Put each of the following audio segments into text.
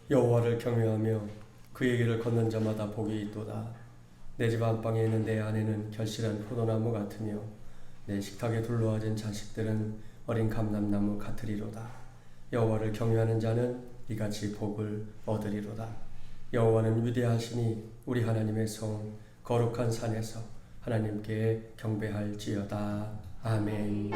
여호와를 경외하며 그의 길을 걷는 자마다 복이 있도다. 내 집 안방에 있는 내 아내는 결실한 포도나무 같으며 내 식탁에 둘러앉은 자식들은 어린 감람나무 같으리로다. 여호와를 경외하는 자는 이같이 복을 얻으리로다. 여호와는 위대하시니 우리 하나님의 성 거룩한 산에서 하나님께 경배할지어다. 아멘.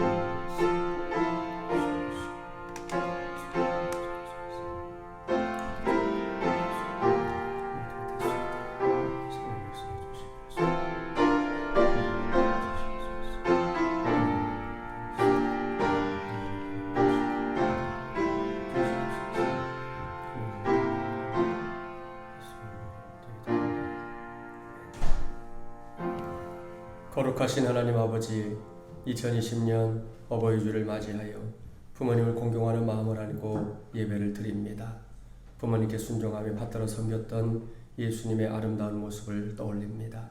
거룩하신 하나님 아버지, 2020년 어버이주를 맞이하여 부모님을 공경하는 마음을 안고 예배를 드립니다. 부모님께 순종하며 받들어 섬겼던 예수님의 아름다운 모습을 떠올립니다.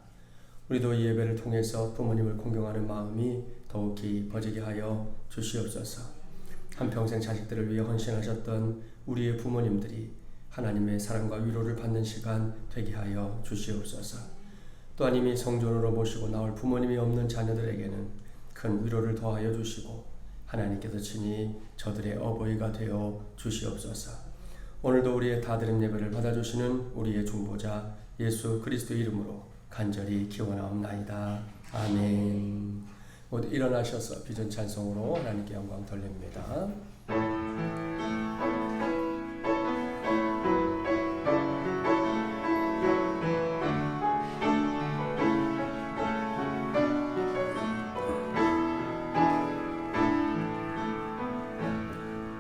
우리도 이 예배를 통해서 부모님을 공경하는 마음이 더욱 깊어지게 하여 주시옵소서. 한평생 자식들을 위해 헌신하셨던 우리의 부모님들이 하나님의 사랑과 위로를 받는 시간 되게 하여 주시옵소서. 또한 이미 성전으로 모시고 나올 부모님이 없는 자녀들에게는 큰 위로를 더하여 주시고 하나님께서 친히 저들의 어버이가 되어 주시옵소서. 오늘도 우리의 다드림 예배를 받아주시는 우리의 중보자 예수 그리스도 이름으로 간절히 기원하옵나이다. 아멘. 모두 일어나셔서 비전 찬송으로 하나님께 영광 돌립니다.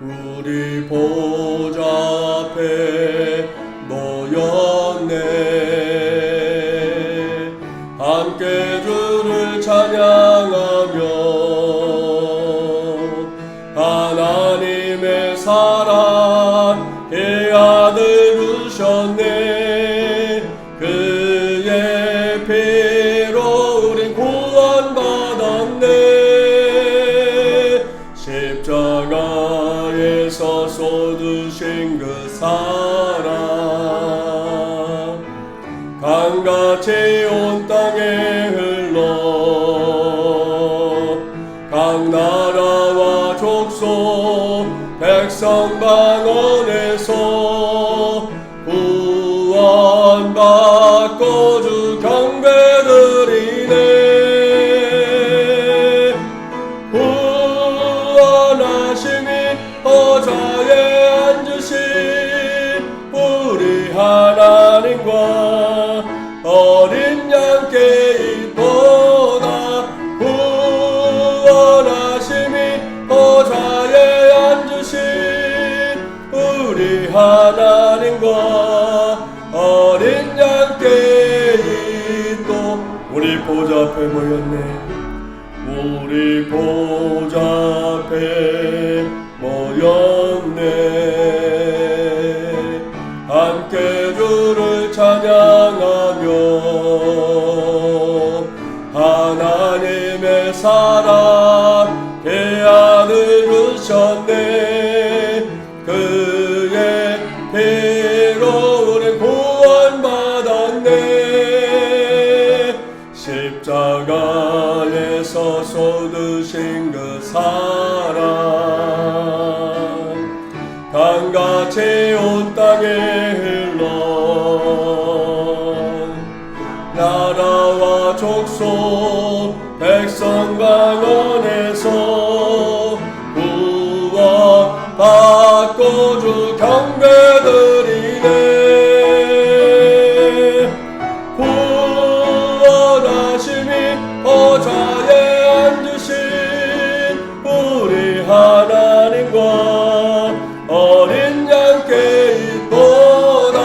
우리 보좌 앞에 모였네. 함께 주를 찬양하며 하나님의 사랑 그 아들 주셨네. 그의 피로 우린 구원받았네. 십자가에서 쏟으신 그 사랑 강같이 온 땅에 흘러 각 나라와 족속 백성 방언에서 구원받고 주 경배드리네. 구원하심이 보좌에 앉으신 우리 하나님과 어린 양께 있도다. 구원하심이 보좌에 앉으신 우리 하나님과 어린 양께 있도. 우리 보좌 앞에 모였네. 우리 보좌 앞에 모였네. 함께 주를 찬양하며 하나님의 사랑 그 아들 주셨네. 그의 피로 우리 구원받았네. 십자가에서 쏟으신 그 사랑 강같이 온 땅에 흘러 나라와 족속 백성 방언에서 구원받고 주 경배드리네. 구원하심이 보좌에 앉으신 우리 하나님과 어린 양께 있도다.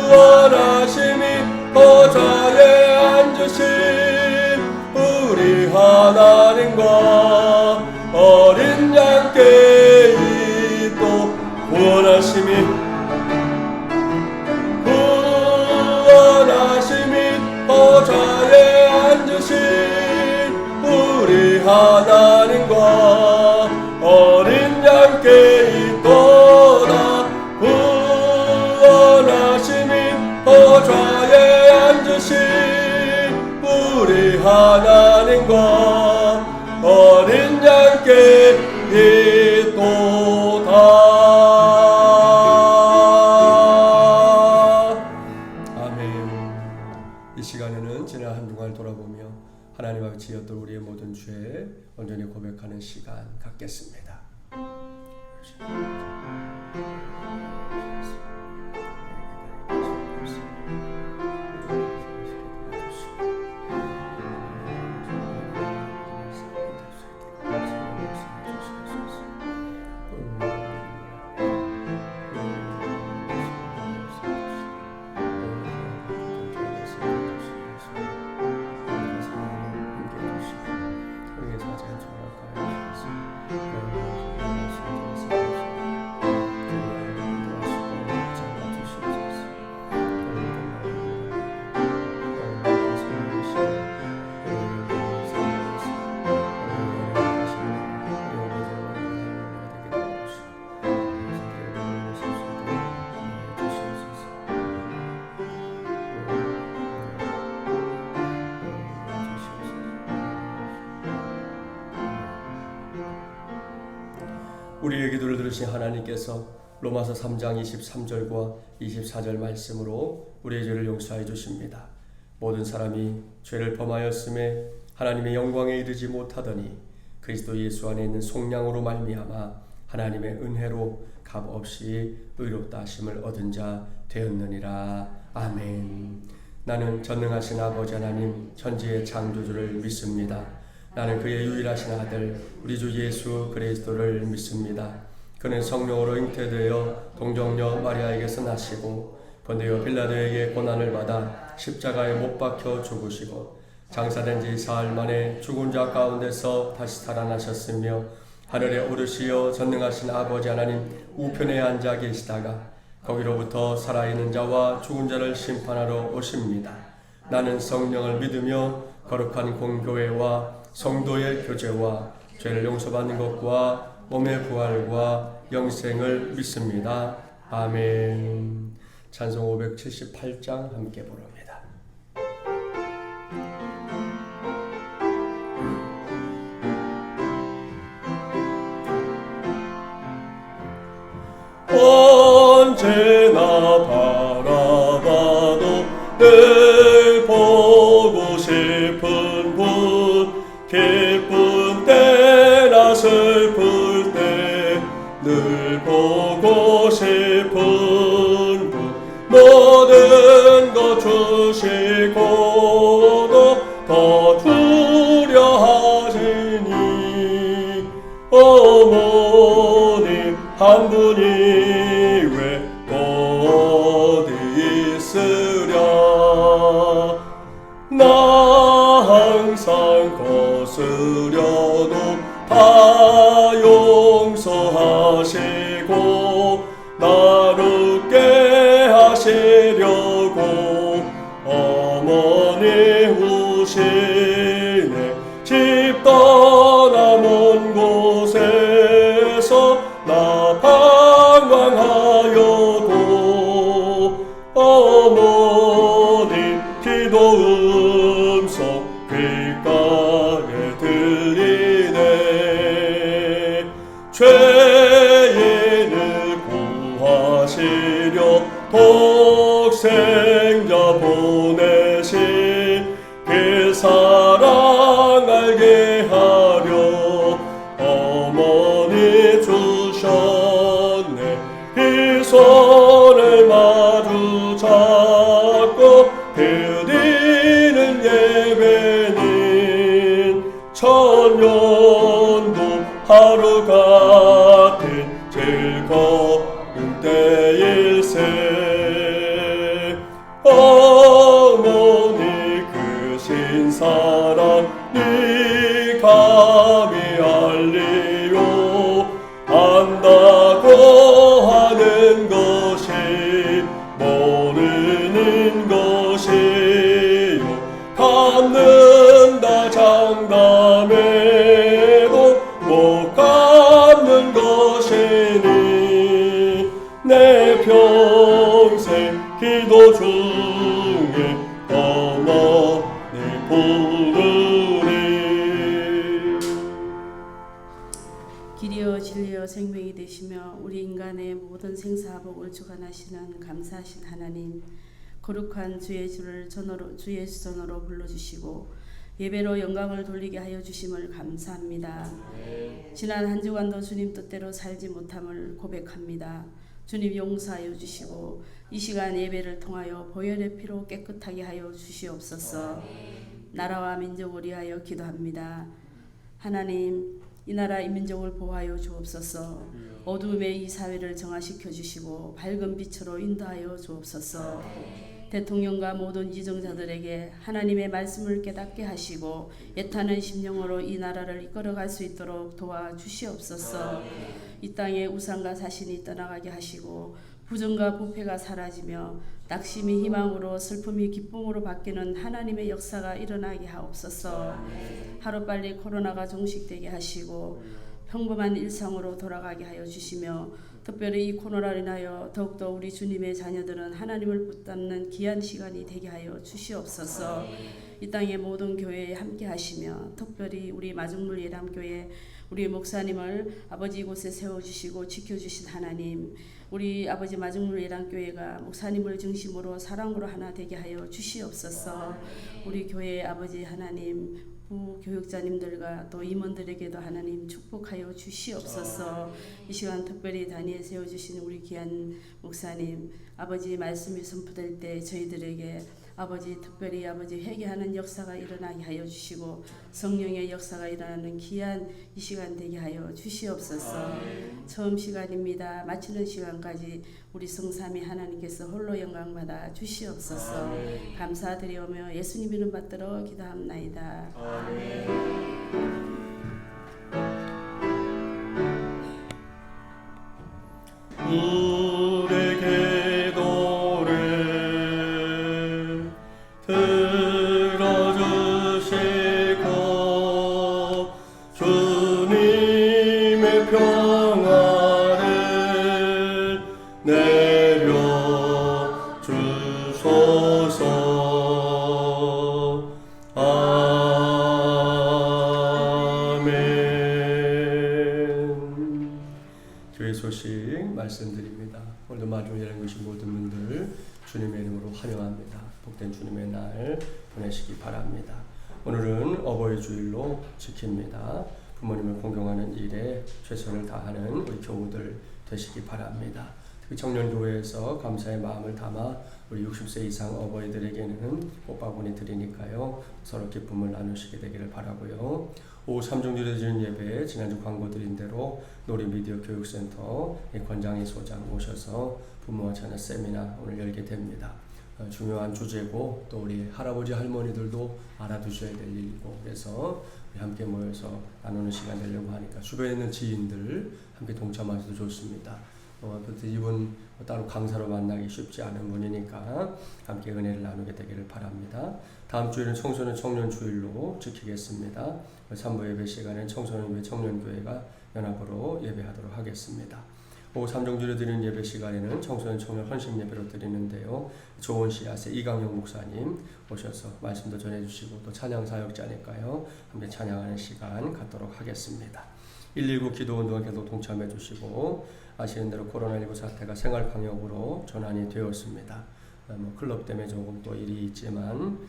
구원하심이 보좌에 앉으신 우리 하나님과 어린 양께 있도. 구원하심이 보좌에 앉으신 우리 하나님과 어린 양께 있도다. 죄 온전히 고백하는 시간 갖겠습니다. 우리의 기도를 들으신 하나님께서 로마서 3장 23절과 24절 말씀으로 우리의 죄를 용서해 주십니다. 모든 사람이 죄를 범하였음에 하나님의 영광에 이르지 못하더니 그리스도 예수 안에 있는 속량으로 말미암아 하나님의 은혜로 값없이 의롭다 하심을 얻은 자 되었느니라. 아멘. 나는 전능하신 아버지 하나님 천지의 창조주를 믿습니다. 나는 그의 유일하신 아들 우리 주 예수 그리스도를 믿습니다. 그는 성령으로 잉태되어 동정녀 마리아에게서 나시고 본디오 빌라도에게 고난을 받아 십자가에 못 박혀 죽으시고 장사된 지 사흘 만에 죽은 자 가운데서 다시 살아나셨으며 하늘에 오르시어 전능하신 아버지 하나님 우편에 앉아 계시다가 거기로부터 살아있는 자와 죽은 자를 심판하러 오십니다. 나는 성령을 믿으며 거룩한 공교회와 성도의 교제와 죄를 용서받는 것과 몸의 부활과 영생을 믿습니다. 아멘. 찬송 578장 함께 부릅니다. 언제나 바라봐도 늘 보고 싶은 분, 기쁜 때나 슬플 때 늘 보고 싶은 분, 모든 것 주시고도 더 주려 하시니 어머님 한 분이 왜 어디 있으랴. 나 항상 거스려도 다 용서하시고 나를 웃게 하시려고 어머니 우시네. 집 떠나 먼 곳에서 나 방황하여도 어머니 기도 음성 귓가에 들리네. 죄인을 구하시려 독생자 보내신 그 사랑 알게 하려 어머니 주셨네. 그 손을 마주 잡고 드리는 예배는 천년도 하루 같은 즐거운 때일세. 어머니 크신 사랑 네 감히 알리요. 안다고 하는 것이 모르는 것이요. 갚는다 장담해도 못 갚는 것이니 내 평생 기도 중에 어머니 부르리. 길이요 진리요 생명이 되시며 우리 인간의 모든 생사복을 주관하시는 감사하신 하나님, 거룩한 주 예수를 주의 전으로 불러주시고 예배로 영광을 돌리게 하여 주심을 감사합니다. 지난 한 주간도 주님 뜻대로 살지 못함을 고백합니다. 주님 용서하여 주시고 이 시간 예배를 통하여 보혈의 피로 깨끗하게 하여 주시옵소서. 나라와 민족을 위하여 기도합니다. 하나님, 이 나라 이 민족을 보호하여 주옵소서. 어두움의 이 사회를 정화시켜 주시고 밝은 빛으로 인도하여 주옵소서. 대통령과 모든 지정자들에게 하나님의 말씀을 깨닫게 하시고 애타는 심령으로 이 나라를 이끌어갈 수 있도록 도와주시옵소서. 이 땅에 우상과 사신이 떠나가게 하시고 부정과 부패가 사라지며 낙심이 희망으로 슬픔이 기쁨으로 바뀌는 하나님의 역사가 일어나게 하옵소서. 하루빨리 코로나가 종식되게 하시고 평범한 일상으로 돌아가게 하여 주시며 특별히 이 코로나로 인하여 더욱더 우리 주님의 자녀들은 하나님을 붙잡는 귀한 시간이 되게 하여 주시옵소서. 이 땅의 모든 교회에 함께 하시며 특별히 우리 마중물 예람교회 우리 목사님을 아버지 이곳에 세워주시고 지켜주신 하나님, 우리 아버지 마중물 예람교회가 목사님을 중심으로 사랑으로 하나 되게 하여 주시옵소서. 우리 교회의 아버지 하나님, 교육자님들과 또 임원들에게도 하나님 축복하여 주시옵소서. 이 시간 특별히 단위에 세워주신 우리 귀한 목사님, 아버지 말씀이 선포될 때 저희들에게 아버지 특별히 아버지 회개하는 역사가 일어나게 하여 주시고 성령의 역사가 일어나는 귀한 이 시간 되게 하여 주시옵소서. 처음 시간입니다. 마치는 시간까지 우리 성삼위 하나님께서 홀로 영광 받아 주시옵소서. 감사드리오며 예수님 이름 받들어 기도합나이다. 우리 기도를 들어주시고 주님의 평화를 내려 주소서. 아멘. 주의 소식 말씀드립니다. 오늘도 마중 예랑 오신 모든 분들 주님의 이름으로 환영합니다. 복된 주님의 날 보내시기 바랍니다. 오늘은 어버이 주일로 지킵니다. 부모님을 공경하는 일에 최선을 다하는 우리 교우들 되시기 바랍니다. 특히 청년교회에서 감사의 마음을 담아 우리 60세 이상 어버이들에게는 꽃바구니 드리니까요. 서로 기쁨을 나누시게 되기를 바라고요. 오후 3중주일에 드리는 예배에 지난주 광고 드린 대로 놀이미디어 교육센터 권장희 소장 오셔서 부모와 자녀 세미나 오늘 열게 됩니다. 중요한 주제고 또 우리 할아버지 할머니들도 알아두셔야 될 일이고 그래서 우리 함께 모여서 나누는 시간 되려고 하니까 주변에 있는 지인들 함께 동참하셔도 좋습니다. 이분 따로 강사로 만나기 쉽지 않은 분이니까 함께 은혜를 나누게 되기를 바랍니다. 다음 주에는 청소년 청년 주일로 지키겠습니다. 3부 예배 시간에 청소년교회 청년교회가 연합으로 예배하도록 하겠습니다. 오후 3중주일에 드리는 예배 시간에는 청소년 청년 헌신 예배로 드리는데요. 좋은 씨앗의 이강영 목사님 오셔서 말씀도 전해주시고 또 찬양 사역자니까요. 함께 찬양하는 시간 갖도록 하겠습니다. 119 기도운동에 계속 동참해 주시고 아시는 대로 코로나19 사태가 생활방역으로 전환이 되었습니다. 클럽 때문에 조금 또 일이 있지만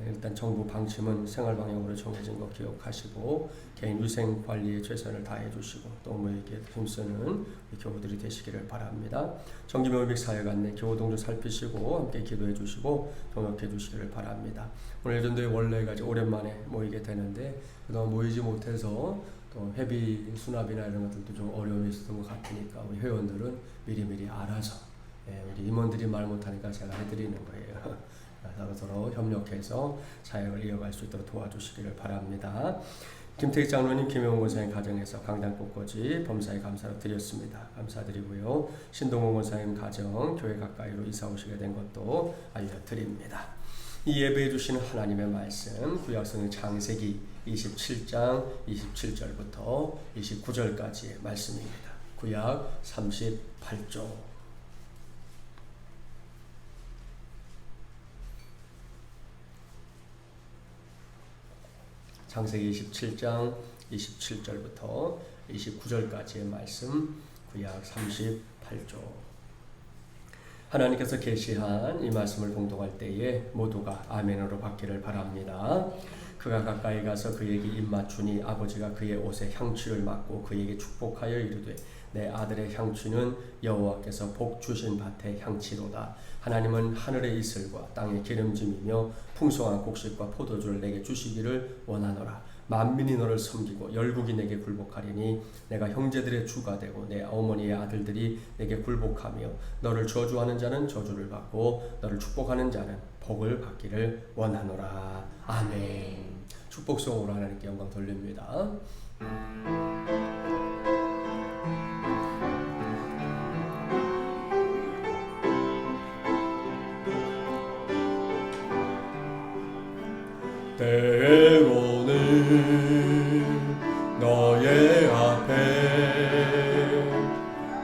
일단 정부 방침은 생활방역으로 정해진 거 기억하시고 개인 위생 관리에 최선을 다해 주시고 또 모에게 힘쓰는 교우들이 되시기를 바랍니다. 정기명백 사역 안내 교우동조 살피시고 함께 기도해 주시고 동역해 주시기를 바랍니다. 오늘 예전도에 원래가 오랜만에 모이게 되는데 그동안 모이지 못해서 또 회비 수납이나 이런 것들도 좀 어려움이 있었던 것 같으니까 우리 회원들은 미리미리 알아서 우리 임원들이 말 못하니까 제가 해드리는 거예요. 서로 협력해서 사역을 이어갈 수 있도록 도와주시기를 바랍니다. 김태희 장로님, 김영훈 권사님 가정에서 강단 꽃꽂이 범사에 감사를 드렸습니다. 감사드리고요. 신동훈 권사님 가정 교회 가까이로 이사 오시게 된 것도 알려드립니다. 이 예배해 주시는 하나님의 말씀 구약성경 창세기 27장 27절부터 29절까지의 말씀입니다. 구약 38조 창세기 27장 27절부터 29절까지의 말씀 구약 38조 하나님께서 계시한 이 말씀을 봉독할 때에 모두가 아멘으로 받기를 바랍니다. 그가 가까이 가서 그에게 입맞추니 아버지가 그의 옷에 향취를 맡고 그에게 축복하여 이르되 내 아들의 향취는 여호와께서 복 주신 밭의 향취로다. 하나님은 하늘의 이슬과 땅의 기름짐이며 풍성한 곡식과 포도주를 내게 주시기를 원하노라. 만민이 너를 섬기고 열국이 내게 굴복하리니 내가 형제들의 주가 되고 내 어머니의 아들들이 내게 굴복하며 너를 저주하는 자는 저주를 받고 너를 축복하는 자는 복을 받기를 원하노라. 아멘. 축복송으로 하나님께 영광 돌립니다. 때로는 너의 앞에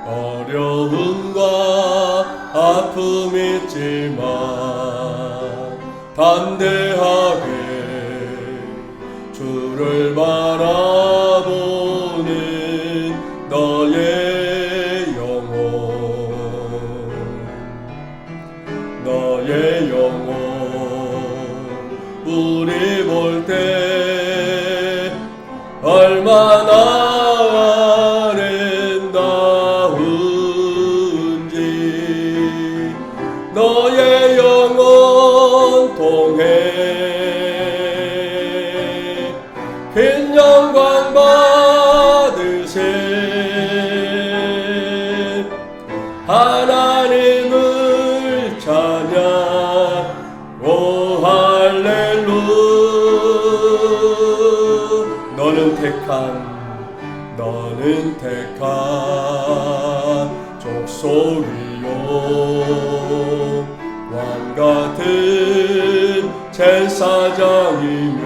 어려움과 아픔이 있지만 담대하게 주를 바라보는 너의 영혼 우리 볼 때 얼마나 아름다운지 너의 영혼 통해 큰 영광 받으세 하나님을 찬양 오 할렐루 너는 택한 족속이요 왕같은 제사장이며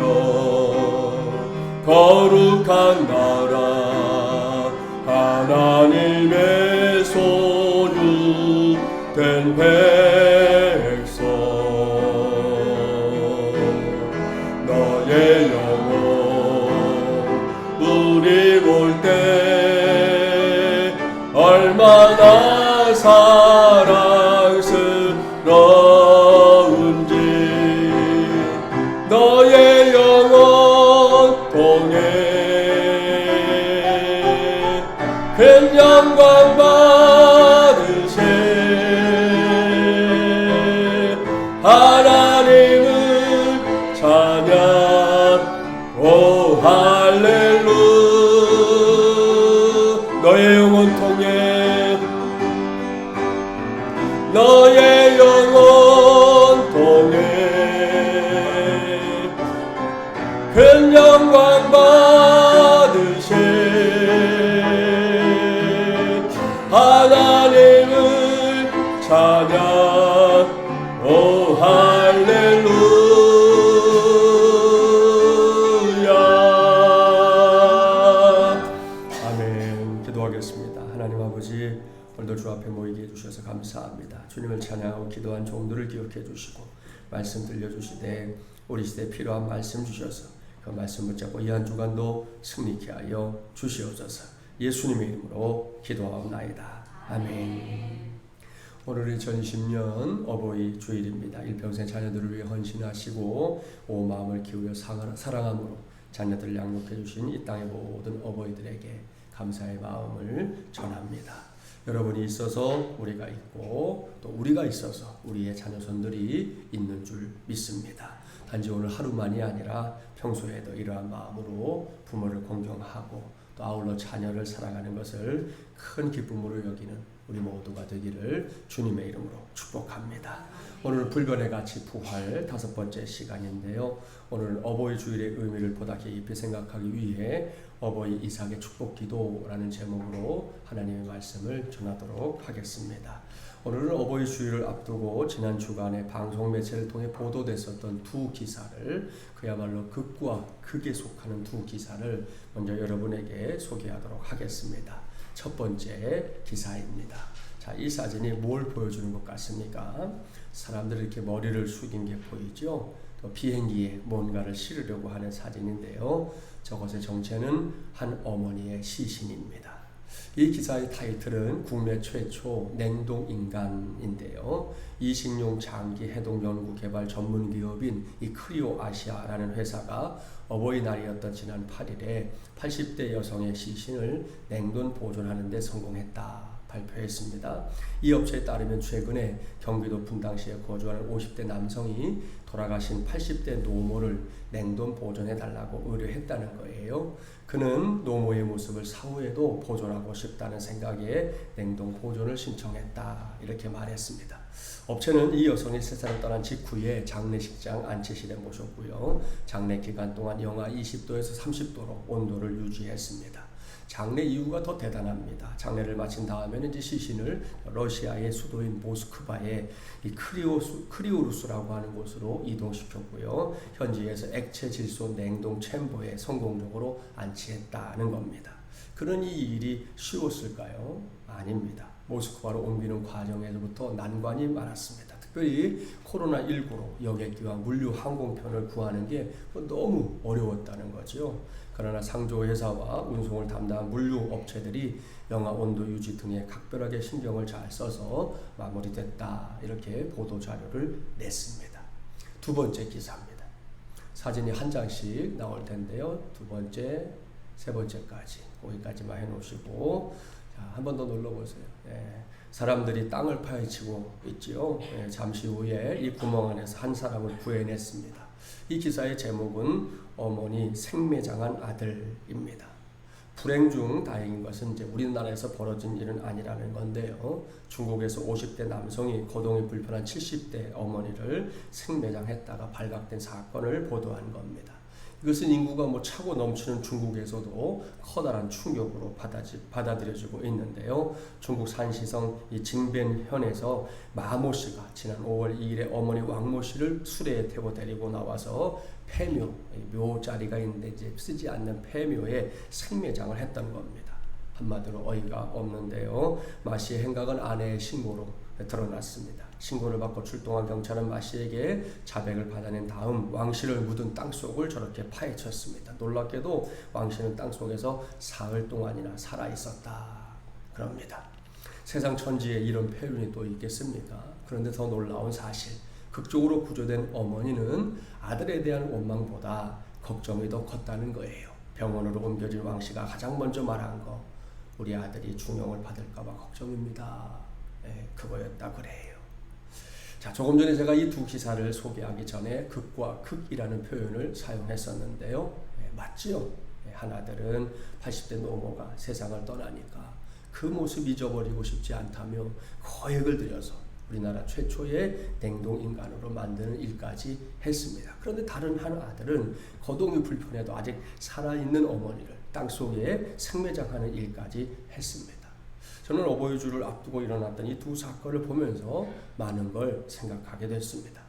거룩한 나라 하나님의 소유된 백성 너의 영혼 우리 볼 때 얼마나 사랑스러운지 너의 영혼 통해 큰 영광 받으세 하나님을 찬양 오 할렐루 너의 영혼 통해 너의 영혼 통해 큰 영광 받으세 하나님을 찬양 오 할렐루야 아멘. 기도하겠습니다. 하나님 아버지, 오늘도 주 앞에 모이게 해주셔서 감사합니다. 주님을 찬양하고 기도한 종들을 기억해 주시고 말씀 들려주시되 우리 시대에 필요한 말씀 주셔서 그 말씀 붙잡고 이 한 주간도 승리케 하여 주시옵소서. 예수님의 이름으로 기도하옵나이다. 아멘. 오늘은 2010년 어버이 주일입니다. 일평생 자녀들을 위해 헌신하시고 온 마음을 기울여 사랑함으로 자녀들을 양육해 주신 이 땅의 모든 어버이들에게 감사의 마음을 전합니다. 여러분이 있어서 우리가 있고 또 우리가 있어서 우리의 자녀손들이 있는 줄 믿습니다. 단지 오늘 하루만이 아니라 평소에도 이러한 마음으로 부모를 공경하고 또 아울러 자녀를 사랑하는 것을 큰 기쁨으로 여기는 우리 모두가 되기를 주님의 이름으로 축복합니다. 오늘 불변의 가치 부활 5번째 시간인데요. 오늘 어버이 주일의 의미를 보다 깊이 생각하기 위해 어버이 이삭의 축복 기도라는 제목으로 하나님의 말씀을 전하도록 하겠습니다. 오늘은 어버이 주일을 앞두고 지난 주간에 방송 매체를 통해 보도됐었던 두 기사를, 그야말로 극과 극에 속하는 두 기사를 먼저 여러분에게 소개하도록 하겠습니다. 첫 번째 기사입니다. 자, 이 사진이 뭘 보여주는 것 같습니까? 사람들이 이렇게 머리를 숙인 게 보이죠? 또 비행기에 뭔가를 실으려고 하는 사진인데요. 저것의 정체는 한 어머니의 시신입니다. 이 기사의 타이틀은 국내 최초 냉동 인간인데요. 이식용 장기 해동 연구 개발 전문 기업인 이 크리오 아시아라는 회사가 어버이날이었던 지난 8일에 80대 여성의 시신을 냉동 보존하는 데 성공했다 발표했습니다. 이 업체에 따르면 최근에 경기도 분당시에 거주하는 50대 남성이 돌아가신 80대 노모를 냉동 보존해 달라고 의뢰했다는 거예요. 그는 노모의 모습을 사후에도 보존하고 싶다는 생각에 냉동 보존을 신청했다 이렇게 말했습니다. 업체는 이 여성이 세상을 떠난 직후에 장례식장 안치실에 모셨고요. 장례 기간 동안 영하 20도에서 30도로 온도를 유지했습니다. 장례 이유가 더 대단합니다. 장례를 마친 다음에는 이제 시신을 러시아의 수도인 모스크바의 이 크리오루스라고 하는 곳으로 이동시켰고요. 현지에서 액체 질소 냉동 챔버에 성공적으로 안치했다는 겁니다. 그런 이 일이 쉬웠을까요? 아닙니다. 모스크바로 옮기는 과정에서부터 난관이 많았습니다. 특별히 코로나19로 여객기와 물류 항공편을 구하는 게 너무 어려웠다는 거죠. 그러나 상조회사와 운송을 담당한 물류업체들이 영하 온도 유지 등에 각별하게 신경을 잘 써서 마무리됐다 이렇게 보도자료를 냈습니다. 두 번째 기사입니다. 사진이 한 장씩 나올 텐데요. 두 번째, 세 번째까지 거기까지만 해놓으시고 한 번 더 눌러보세요. 사람들이 땅을 파헤치고 있지요. 잠시 후에 이 구멍 안에서 한 사람을 구해냈습니다. 이 기사의 제목은 어머니 생매장한 아들입니다. 불행 중 다행인 것은 이제 우리나라에서 벌어진 일은 아니라는 건데요. 중국에서 50대 남성이 거동이 불편한 70대 어머니를 생매장했다가 발각된 사건을 보도한 겁니다. 이것은 인구가 차고 넘치는 중국에서도 커다란 충격으로 받아들여지고 있는데요. 중국 산시성 이 징벤현에서 마모 씨가 지난 5월 2일에 어머니 왕모 씨를 수레에 태워 데리고 나와서 폐묘, 묘 자리가 있는데 이제 쓰지 않는 폐묘에 생매장을 했던 겁니다. 한마디로 어이가 없는데요. 마 씨의 행각은 아내의 신고로 드러났습니다. 신고를 받고 출동한 경찰은 마 씨에게 자백을 받아낸 다음 왕 씨를 묻은 땅속을 저렇게 파헤쳤습니다. 놀랍게도 왕 씨는 땅속에서 사흘 동안이나 살아 있었다 그럽니다. 세상 천지에 이런 표현이 또 있겠습니까? 그런데 더 놀라운 사실, 극적으로 구조된 어머니는 아들에 대한 원망보다 걱정이 더 컸다는 거예요. 병원으로 옮겨진 왕 씨가 가장 먼저 말한 거, 우리 아들이 중형을 받을까 봐 걱정입니다. 그거였다 그래요. 자, 조금 전에 제가 이 두 기사를 소개하기 전에 극과 극이라는 표현을 사용했었는데요. 맞지요? 한 아들은 80대 노모가 세상을 떠나니까 그 모습 잊어버리고 싶지 않다며 거액을 들여서 우리나라 최초의 냉동인간으로 만드는 일까지 했습니다. 그런데 다른 한 아들은 거동이 불편해도 아직 살아있는 어머니를 땅속에 생매장하는 일까지 했습니다. 저는 어버이주를 앞두고 일어났던 이 두 사건을 보면서 많은 걸 생각하게 됐습니다.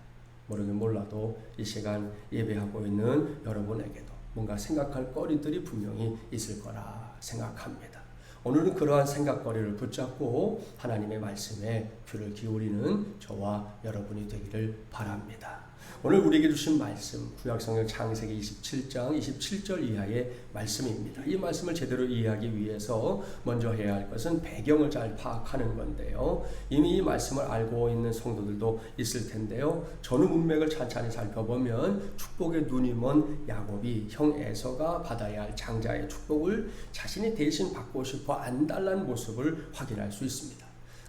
모르긴 몰라도 이 시간 예배하고 있는 여러분에게도 뭔가 생각할 거리들이 분명히 있을 거라 생각합니다. 오늘은 그러한 생각거리를 붙잡고 하나님의 말씀에 귀를 기울이는 저와 여러분이 되기를 바랍니다. 오늘 우리에게 주신 말씀, 구약성경 창세기 27장 27절 이하의 말씀입니다. 이 말씀을 제대로 이해하기 위해서 먼저 해야 할 것은 배경을 잘 파악하는 건데요. 이미 이 말씀을 알고 있는 성도들도 있을 텐데요. 전후 문맥을 찬찬히 살펴보면 축복의 눈이 먼 야곱이 형 에서가 받아야 할 장자의 축복을 자신이 대신 받고 싶어 안달난 모습을 확인할 수 있습니다.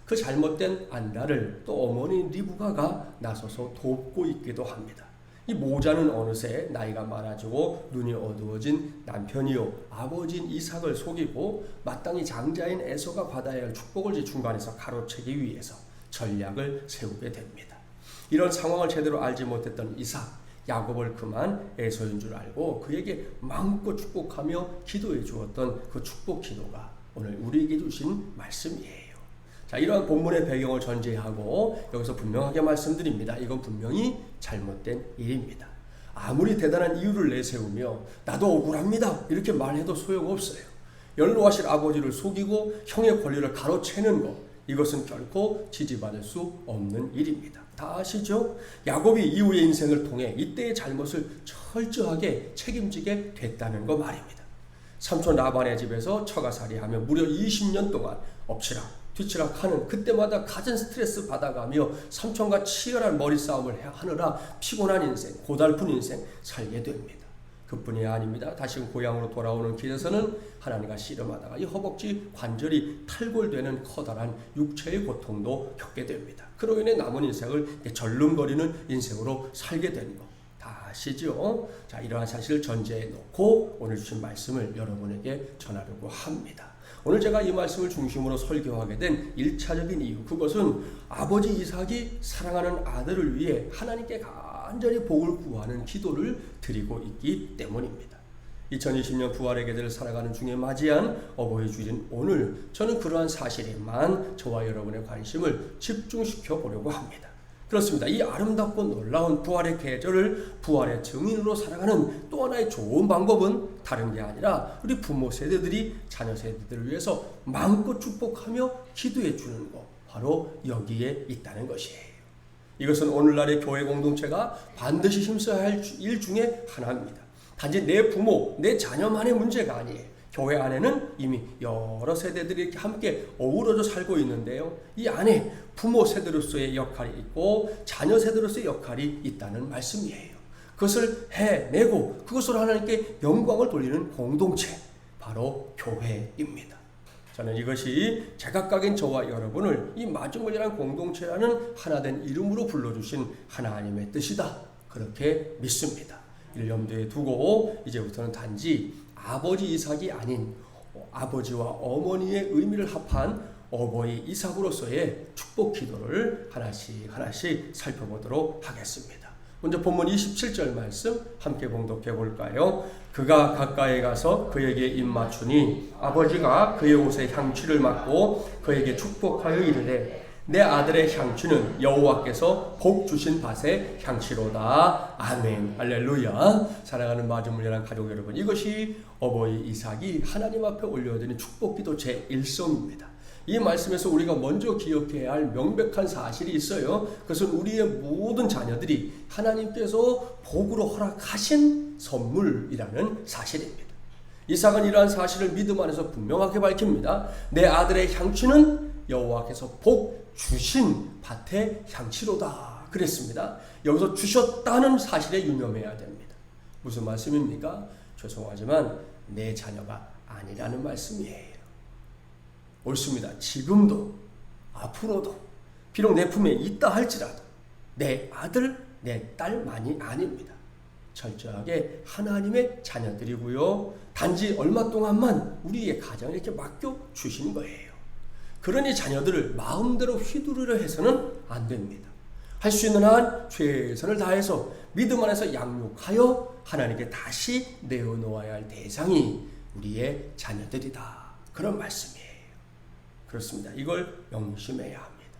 그 잘못된 안달을 또 어머니 리브가가 나서서 돕고 있기도 합니다. 이 모자는 어느새 나이가 많아지고 눈이 어두워진 남편이요 아버지인 이삭을 속이고 마땅히 장자인 에서가 받아야 할 축복을 중간에서 가로채기 위해서 전략을 세우게 됩니다. 이런 상황을 제대로 알지 못했던 이삭, 야곱을 그만 에서인 줄 알고 그에게 마음껏 축복하며 기도해 주었던 그 축복 기도가 오늘 우리에게 주신 말씀이에요. 자, 이러한 본문의 배경을 전제하고 여기서 분명하게 말씀드립니다. 이건 분명히 잘못된 일입니다. 아무리 대단한 이유를 내세우며 나도 억울합니다 이렇게 말해도 소용없어요. 연로하실 아버지를 속이고 형의 권리를 가로채는 것, 이것은 결코 지지받을 수 없는 일입니다. 다 아시죠? 야곱이 이후의 인생을 통해 이때의 잘못을 철저하게 책임지게 됐다는 거 말입니다. 삼촌 라반의 집에서 처가살이하며 무려 20년 동안 엎치락 뒤치락 하는, 그때마다 갖은 스트레스 받아가며 삼촌과 치열한 머리싸움을 하느라 피곤한 인생, 고달픈 인생 살게 됩니다. 그뿐이 아닙니다. 다시금 고향으로 돌아오는 길에서는 하나님과 씨름하다가 이 허벅지 관절이 탈골되는 커다란 육체의 고통도 겪게 됩니다. 그로 인해 남은 인생을 절름거리는 인생으로 살게 되는 것 다 아시죠? 자, 이러한 사실을 전제해 놓고 오늘 주신 말씀을 여러분에게 전하려고 합니다. 오늘 제가 이 말씀을 중심으로 설교하게 된 1차적인 이유, 그것은 아버지 이삭이 사랑하는 아들을 위해 하나님께 간절히 복을 구하는 기도를 드리고 있기 때문입니다. 2020년 부활의 계절을 살아가는 중에 맞이한 어버이 주일인 오늘, 저는 그러한 사실에만 저와 여러분의 관심을 집중시켜 보려고 합니다. 그렇습니다. 이 아름답고 놀라운 부활의 계절을 부활의 증인으로 살아가는 또 하나의 좋은 방법은 다른 게 아니라 우리 부모 세대들이 자녀 세대들을 위해서 마음껏 축복하며 기도해 주는 것, 바로 여기에 있다는 것이에요. 이것은 오늘날의 교회 공동체가 반드시 힘써야 할 일 중에 하나입니다. 단지 내 부모, 내 자녀만의 문제가 아니에요. 교회 안에는 이미 여러 세대들이 이렇게 함께 어우러져 살고 있는데요. 이 안에 부모 세대로서의 역할이 있고 자녀 세대로서의 역할이 있다는 말씀이에요. 그것을 해내고 그것으로 하나님께 영광을 돌리는 공동체, 바로 교회입니다. 저는 이것이 제각각인 저와 여러분을 이 마중물이라는 공동체라는 하나된 이름으로 불러주신 하나님의 뜻이다, 그렇게 믿습니다. 이를 염두에 두고 이제부터는 단지 아버지 이삭이 아닌 아버지와 어머니의 의미를 합한 어버이 이삭으로서의 축복 기도를 하나씩 살펴보도록 하겠습니다. 먼저 본문 27절 말씀 함께 봉독해 볼까요? 그가 가까이 가서 그에게 입 맞추니 아버지가 그의 옷에 향취를 맡고 그에게 축복하여 이르되 내 아들의 향취는 여호와께서 복 주신 밭의 향취로다. 아멘. 할렐루야. 사랑하는 마중물려한 가족 여러분, 이것이 어버이 이삭이 하나님 앞에 올려드린 축복기도 제1성입니다. 이 말씀에서 우리가 먼저 기억해야 할 명백한 사실이 있어요. 그것은 우리의 모든 자녀들이 하나님께서 복으로 허락하신 선물이라는 사실입니다. 이삭은 이러한 사실을 믿음 안에서 분명하게 밝힙니다. 내 아들의 향취는 여호와께서 복 주신 밭의 향취로다 그랬습니다. 여기서 주셨다는 사실에 유념해야 됩니다. 무슨 말씀입니까? 죄송하지만 내 자녀가 아니라는 말씀이에요. 옳습니다. 지금도 앞으로도 비록 내 품에 있다 할지라도 내 아들, 내 딸만이 아닙니다. 철저하게 하나님의 자녀들이고요. 단지 얼마 동안만 우리의 가정에 이렇게 맡겨 주신 거예요. 그러니 자녀들을 마음대로 휘두르려 해서는 안 됩니다. 할 수 있는 한 최선을 다해서 믿음 안에서 양육하여 하나님께 다시 내어놓아야 할 대상이 우리의 자녀들이다, 그런 말씀이에요. 그렇습니다. 이걸 명심해야 합니다.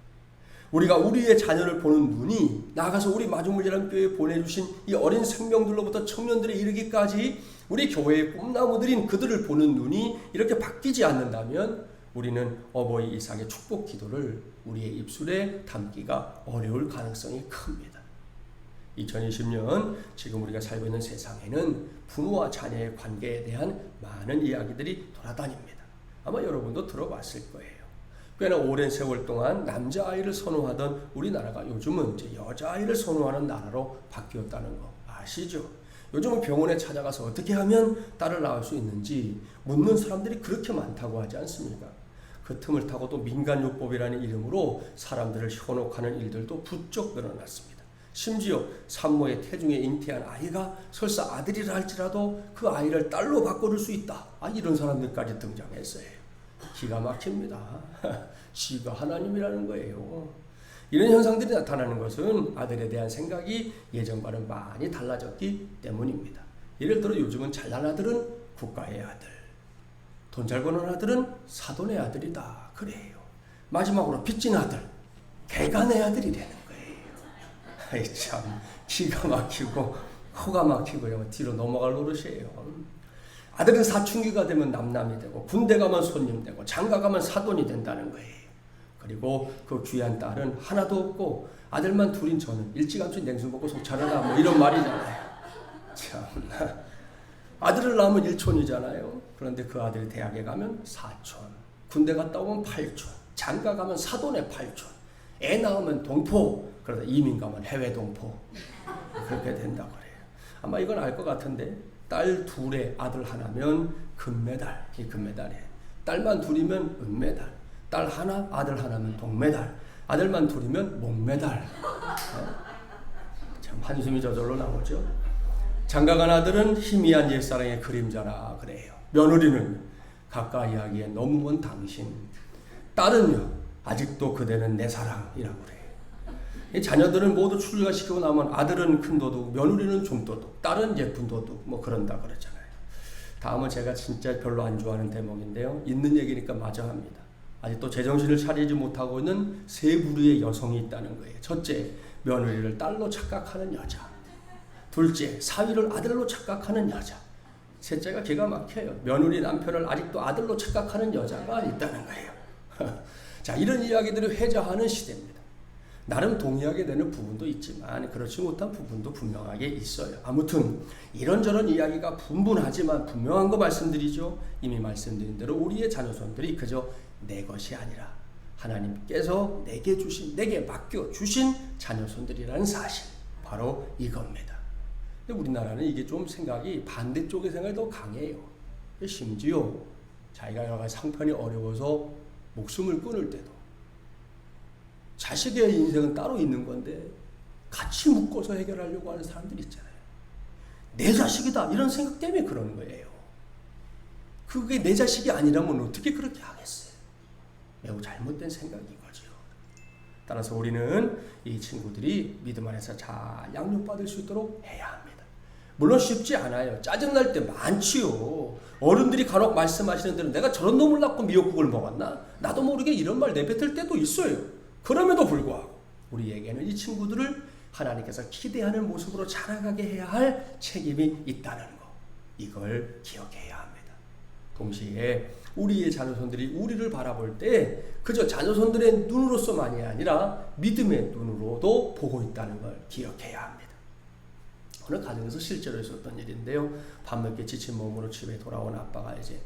우리가 우리의 자녀를 보는 눈이, 나아가서 우리 마중물이라는 교회에 보내주신 이 어린 생명들로부터 청년들에 이르기까지 우리 교회의 꿈나무들인 그들을 보는 눈이 이렇게 바뀌지 않는다면 우리는 어버이 이삭의 축복 기도를 우리의 입술에 담기가 어려울 가능성이 큽니다. 2020년 지금 우리가 살고 있는 세상에는 부모와 자녀의 관계에 대한 많은 이야기들이 돌아다닙니다. 아마 여러분도 들어봤을 거예요. 꽤나 오랜 세월 동안 남자아이를 선호하던 우리나라가 요즘은 이제 여자아이를 선호하는 나라로 바뀌었다는 거 아시죠? 요즘은 병원에 찾아가서 어떻게 하면 딸을 낳을 수 있는지 묻는 사람들이 그렇게 많다고 하지 않습니까? 그 틈을 타고 또 민간요법이라는 이름으로 사람들을 현혹하는 일들도 부쩍 늘어났습니다. 심지어 산모의 태중에 잉태한 아이가 설사 아들이라 할지라도 그 아이를 딸로 바꿔줄 수 있다, 이런 사람들까지 등장했어요. 기가 막힙니다. 지가 하나님이라는 거예요. 이런 현상들이 나타나는 것은 아들에 대한 생각이 예전과는 많이 달라졌기 때문입니다. 예를 들어 요즘은 잘난 아들은 국가의 아들, 돈 잘 버는 아들은 사돈의 아들이다, 그래요. 마지막으로 빚진 아들, 개간의 아들이 되는 거예요. 아이 참 기가 막히고 코가 막히고요. 뒤로 넘어갈 노릇이에요. 아들은 사춘기가 되면 남남이 되고 군대 가면 손님 되고 장가 가면 사돈이 된다는 거예요. 그리고 그 귀한 딸은 하나도 없고 아들만 둘인 저는 일찌감치 냉수 먹고 속 차려라, 뭐 이런 말이잖아요. 참나. 아들을 낳으면 일촌이잖아요. 그런데 그 아들이 대학에 가면 사촌, 군대 갔다 오면 팔촌, 장가 가면 사돈의 팔촌, 애 낳으면 동포, 그러다 이민 가면 해외 동포. 그렇게 된다고 그래요. 아마 이건 알 것 같은데 딸 둘에 아들 하나면 금메달, 이 금메달이에요. 딸만 둘이면 은메달, 딸 하나, 아들 하나면 동메달, 아들만 둘이면 목메달. 참 한숨이 저절로 나오죠. 장가간 아들은 희미한 옛사랑의 그림자라 그래요. 며느리는 가까이 하기에 너무 먼 당신, 딸은요 아직도 그대는 내 사랑이라고 그래요. 이 자녀들은 모두 출가시키고 나면 아들은 큰 도둑, 며느리는 좀도둑, 딸은 예쁜 도둑, 뭐 그런다 그러잖아요. 다음은 제가 진짜 별로 안 좋아하는 대목인데요. 있는 얘기니까 마저 합니다. 아직도 제정신을 차리지 못하고 있는 세 부류의 여성이 있다는 거예요. 첫째, 며느리를 딸로 착각하는 여자. 둘째, 사위를 아들로 착각하는 여자. 셋째가 기가 막혀요. 며느리 남편을 아직도 아들로 착각하는 여자가 있다는 거예요. 자, 이런 이야기들을 회자하는 시대입니다. 나름 동의하게 되는 부분도 있지만 그렇지 못한 부분도 분명하게 있어요. 아무튼 이런저런 이야기가 분분하지만 분명한 거 말씀드리죠. 이미 말씀드린 대로 우리의 자녀손들이 그저 내 것이 아니라 하나님께서 내게 맡겨주신 자녀손들이라는 사실, 바로 이겁니다. 근데 우리나라는 이게 좀 생각이 반대쪽의 생각이 더 강해요. 심지어 자기가 여러 가지 상편이 어려워서 목숨을 끊을 때도 자식의 인생은 따로 있는 건데 같이 묶어서 해결하려고 하는 사람들이 있잖아요. 내 자식이다 이런 생각 때문에 그러는 거예요. 그게 내 자식이 아니라면 어떻게 그렇게 하겠어요? 매우 잘못된 생각인 거죠. 따라서 우리는 이 친구들이 믿음 안에서 잘 양육받을 수 있도록 해야 합니다. 물론 쉽지 않아요. 짜증날 때 많지요. 어른들이 간혹 말씀하시는 대로 내가 저런 놈을 낳고 미역국을 먹었나? 나도 모르게 이런 말 내뱉을 때도 있어요. 그럼에도 불구하고 우리에게는 이 친구들을 하나님께서 기대하는 모습으로 자라가게 해야 할 책임이 있다는 거, 이걸 기억해야 합니다. 동시에 우리의 자녀손들이 우리를 바라볼 때 그저 자녀손들의 눈으로서만이 아니라 믿음의 눈으로도 보고 있다는 걸 기억해야 합니다. 어느 가정에서 실제로 있었던 일인데요. 밤늦게 지친 몸으로 집에 돌아온 아빠가 이제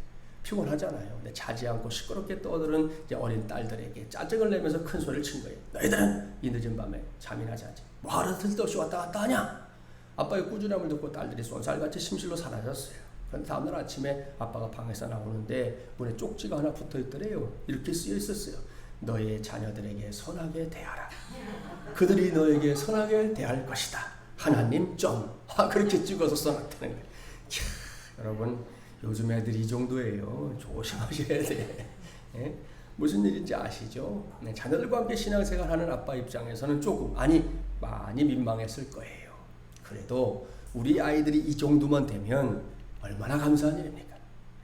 피곤하잖아요. 근데 자지 않고 시끄럽게 떠드는 이제 어린 딸들에게 짜증을 내면서 큰 소리를 친 거예요. 너희들은 이 늦은 밤에 잠이나 자지. 뭐하러 쓸데없이 왔다 갔다 하냐? 아빠의 꾸준함을 듣고 딸들이 쏜살같이 심실로 사라졌어요. 그런데 다음날 아침에 아빠가 방에서 나오는데 문에 쪽지가 하나 붙어있더래요. 이렇게 쓰여 있었어요. 너의 자녀들에게 선하게 대하라. 그들이 너에게 선하게 대할 것이다. 하나님 점. 그렇게 찍어서 써놨다는 거예요. 여러분, 요즘 애들이 이 정도예요. 조심하셔야 돼. 예? 무슨 일인지 아시죠? 네, 자녀들과 함께 신앙생활하는 아빠 입장에서는 조금, 아니 많이 민망했을 거예요. 그래도 우리 아이들이 이 정도만 되면 얼마나 감사한 일입니까?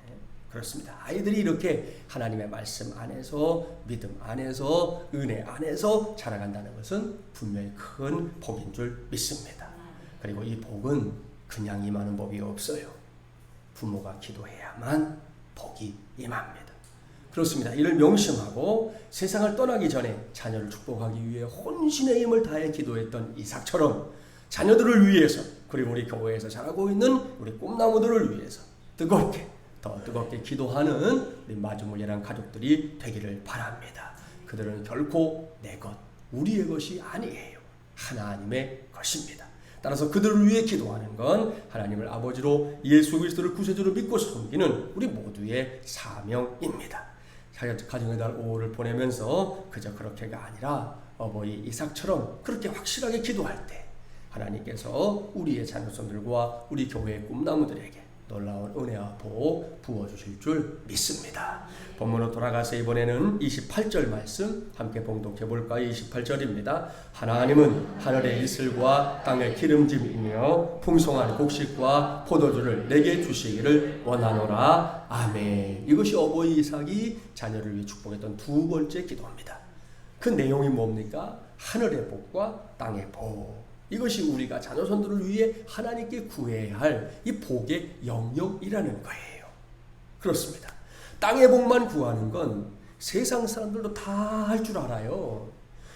예? 그렇습니다. 아이들이 이렇게 하나님의 말씀 안에서, 믿음 안에서, 은혜 안에서 자라간다는 것은 분명히 큰 복인 줄 믿습니다. 그리고 이 복은 그냥 임하는 법이 없어요. 부모가 기도해야만 복이 임합니다. 그렇습니다. 이를 명심하고 세상을 떠나기 전에 자녀를 축복하기 위해 혼신의 힘을 다해 기도했던 이삭처럼 자녀들을 위해서, 그리고 우리 교회에서 자라고 있는 우리 꿈나무들을 위해서 더 뜨겁게 기도하는 우리 마주무예랑 가족들이 되기를 바랍니다. 그들은 결코 내 것, 우리의 것이 아니에요. 하나님의 것입니다. 따라서 그들을 위해 기도하는 건 하나님을 아버지로 예수 그리스도를 구세주로 믿고 섬기는 우리 모두의 사명입니다. 가정의 달 5월을 보내면서 그저 그렇게가 아니라 어버이 이삭처럼 그렇게 확실하게 기도할 때 하나님께서 우리의 자녀손들과 우리 교회의 꿈나무들에게 놀라운 은혜와 복 부어주실 줄 믿습니다. 본문으로 돌아가서 이번에는 28절 말씀 함께 봉독해 볼까요? 28절입니다. 하나님은 하늘의 이슬과 땅의 기름짐이며 풍성한 곡식과 포도주를 내게 주시기를 원하노라. 아멘. 이것이 어버이 이삭이 자녀를 위해 축복했던 두 번째 기도입니다. 그 내용이 뭡니까? 하늘의 복과 땅의 복. 이것이 우리가 자녀손들을 위해 하나님께 구해야 할 이 복의 영역이라는 거예요. 그렇습니다. 땅의 복만 구하는 건 세상 사람들도 다 할 줄 알아요.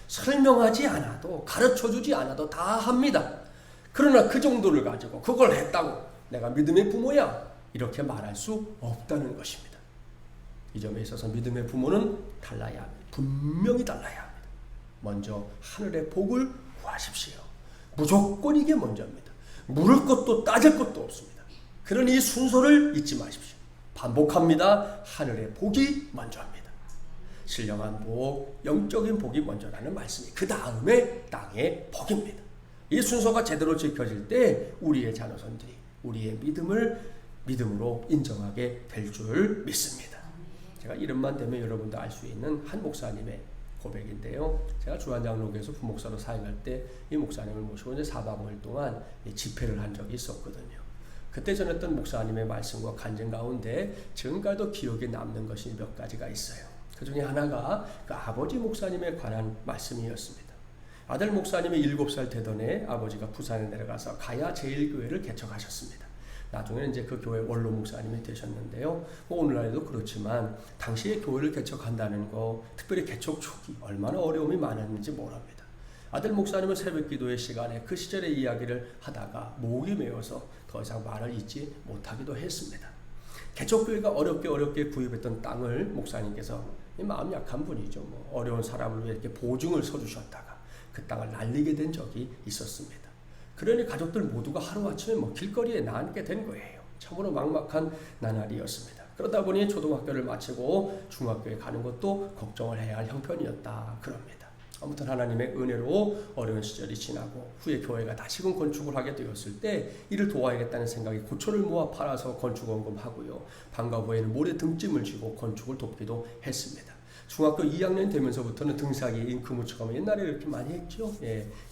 설명하지 않아도, 가르쳐주지 않아도 다 합니다. 그러나 그 정도를 가지고 그걸 했다고 내가 믿음의 부모야, 이렇게 말할 수 없다는 것입니다. 이 점에 있어서 믿음의 부모는 달라야 합니다. 분명히 달라야 합니다. 먼저 하늘의 복을 구하십시오. 무조건 이게 먼저입니다. 물을 것도 따질 것도 없습니다. 그러니 이 순서를 잊지 마십시오. 반복합니다. 하늘의 복이 먼저입니다. 신령한 복, 영적인 복이 먼저라는 말씀이 그 다음에 땅의 복입니다. 이 순서가 제대로 지켜질 때 우리의 자녀선들이 우리의 믿음으로 인정하게 될 줄 믿습니다. 제가 이름만 대면 여러분도 알 수 있는 한 목사님의 고백인데요. 제가 주한장로교에서 부목사로 사역할 때 이 목사님을 모시고 이제 4박 5일 동안 집회를 한 적이 있었거든요. 그때 전했던 목사님의 말씀과 간증 가운데 지금까지도 기억에 남는 것이 몇 가지가 있어요. 그 중에 하나가 그 아버지 목사님에 관한 말씀이었습니다. 아들 목사님이 7살 되던 해 아버지가 부산에 내려가서 가야 제일교회를 개척하셨습니다. 나중에는 이제 그 교회 원로 목사님이 되셨는데요. 오늘날에도 그렇지만 당시에 교회를 개척한다는 거, 특별히 개척 초기 얼마나 어려움이 많았는지 모릅니다. 아들 목사님은 새벽 기도의 시간에 그 시절의 이야기를 하다가 목이 메어서 더 이상 말을 잇지 못하기도 했습니다. 개척교회가 어렵게 구입했던 땅을 목사님께서 마음 약한 분이죠. 어려운 사람을 위해 이렇게 보증을 서주셨다가 그 땅을 날리게 된 적이 있었습니다. 그러니 가족들 모두가 하루아침에 길거리에 나앉게 된 거예요. 참으로 막막한 나날이었습니다. 그러다 보니 초등학교를 마치고 중학교에 가는 것도 걱정을 해야 할 형편이었다 그럽니다. 아무튼 하나님의 은혜로 어려운 시절이 지나고 후에 교회가 다시금 건축을 하게 되었을 때 이를 도와야겠다는 생각에 고초를 모아 팔아서 건축원금하고요. 방과 후에는 모래 등짐을 쥐고 건축을 돕기도 했습니다. 중학교 2학년 되면서부터는 등사기, 잉크무처럼 옛날에 이렇게 많이 했죠.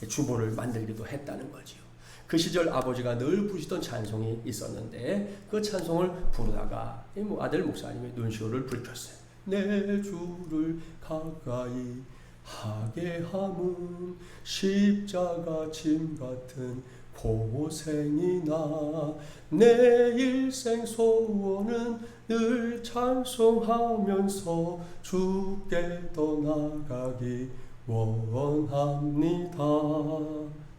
주보를 만들기도 했다는 거지요. 그 시절 아버지가 늘 부르시던 찬송이 있었는데 그 찬송을 부르다가 아들 목사님이 눈시울을 붉혔어요. 내 주를 가까이 하게 함은 십자가 짐 같은 고생이나 내 일생 소원은 늘 찬송하면서 주께 떠나가기 원합니다.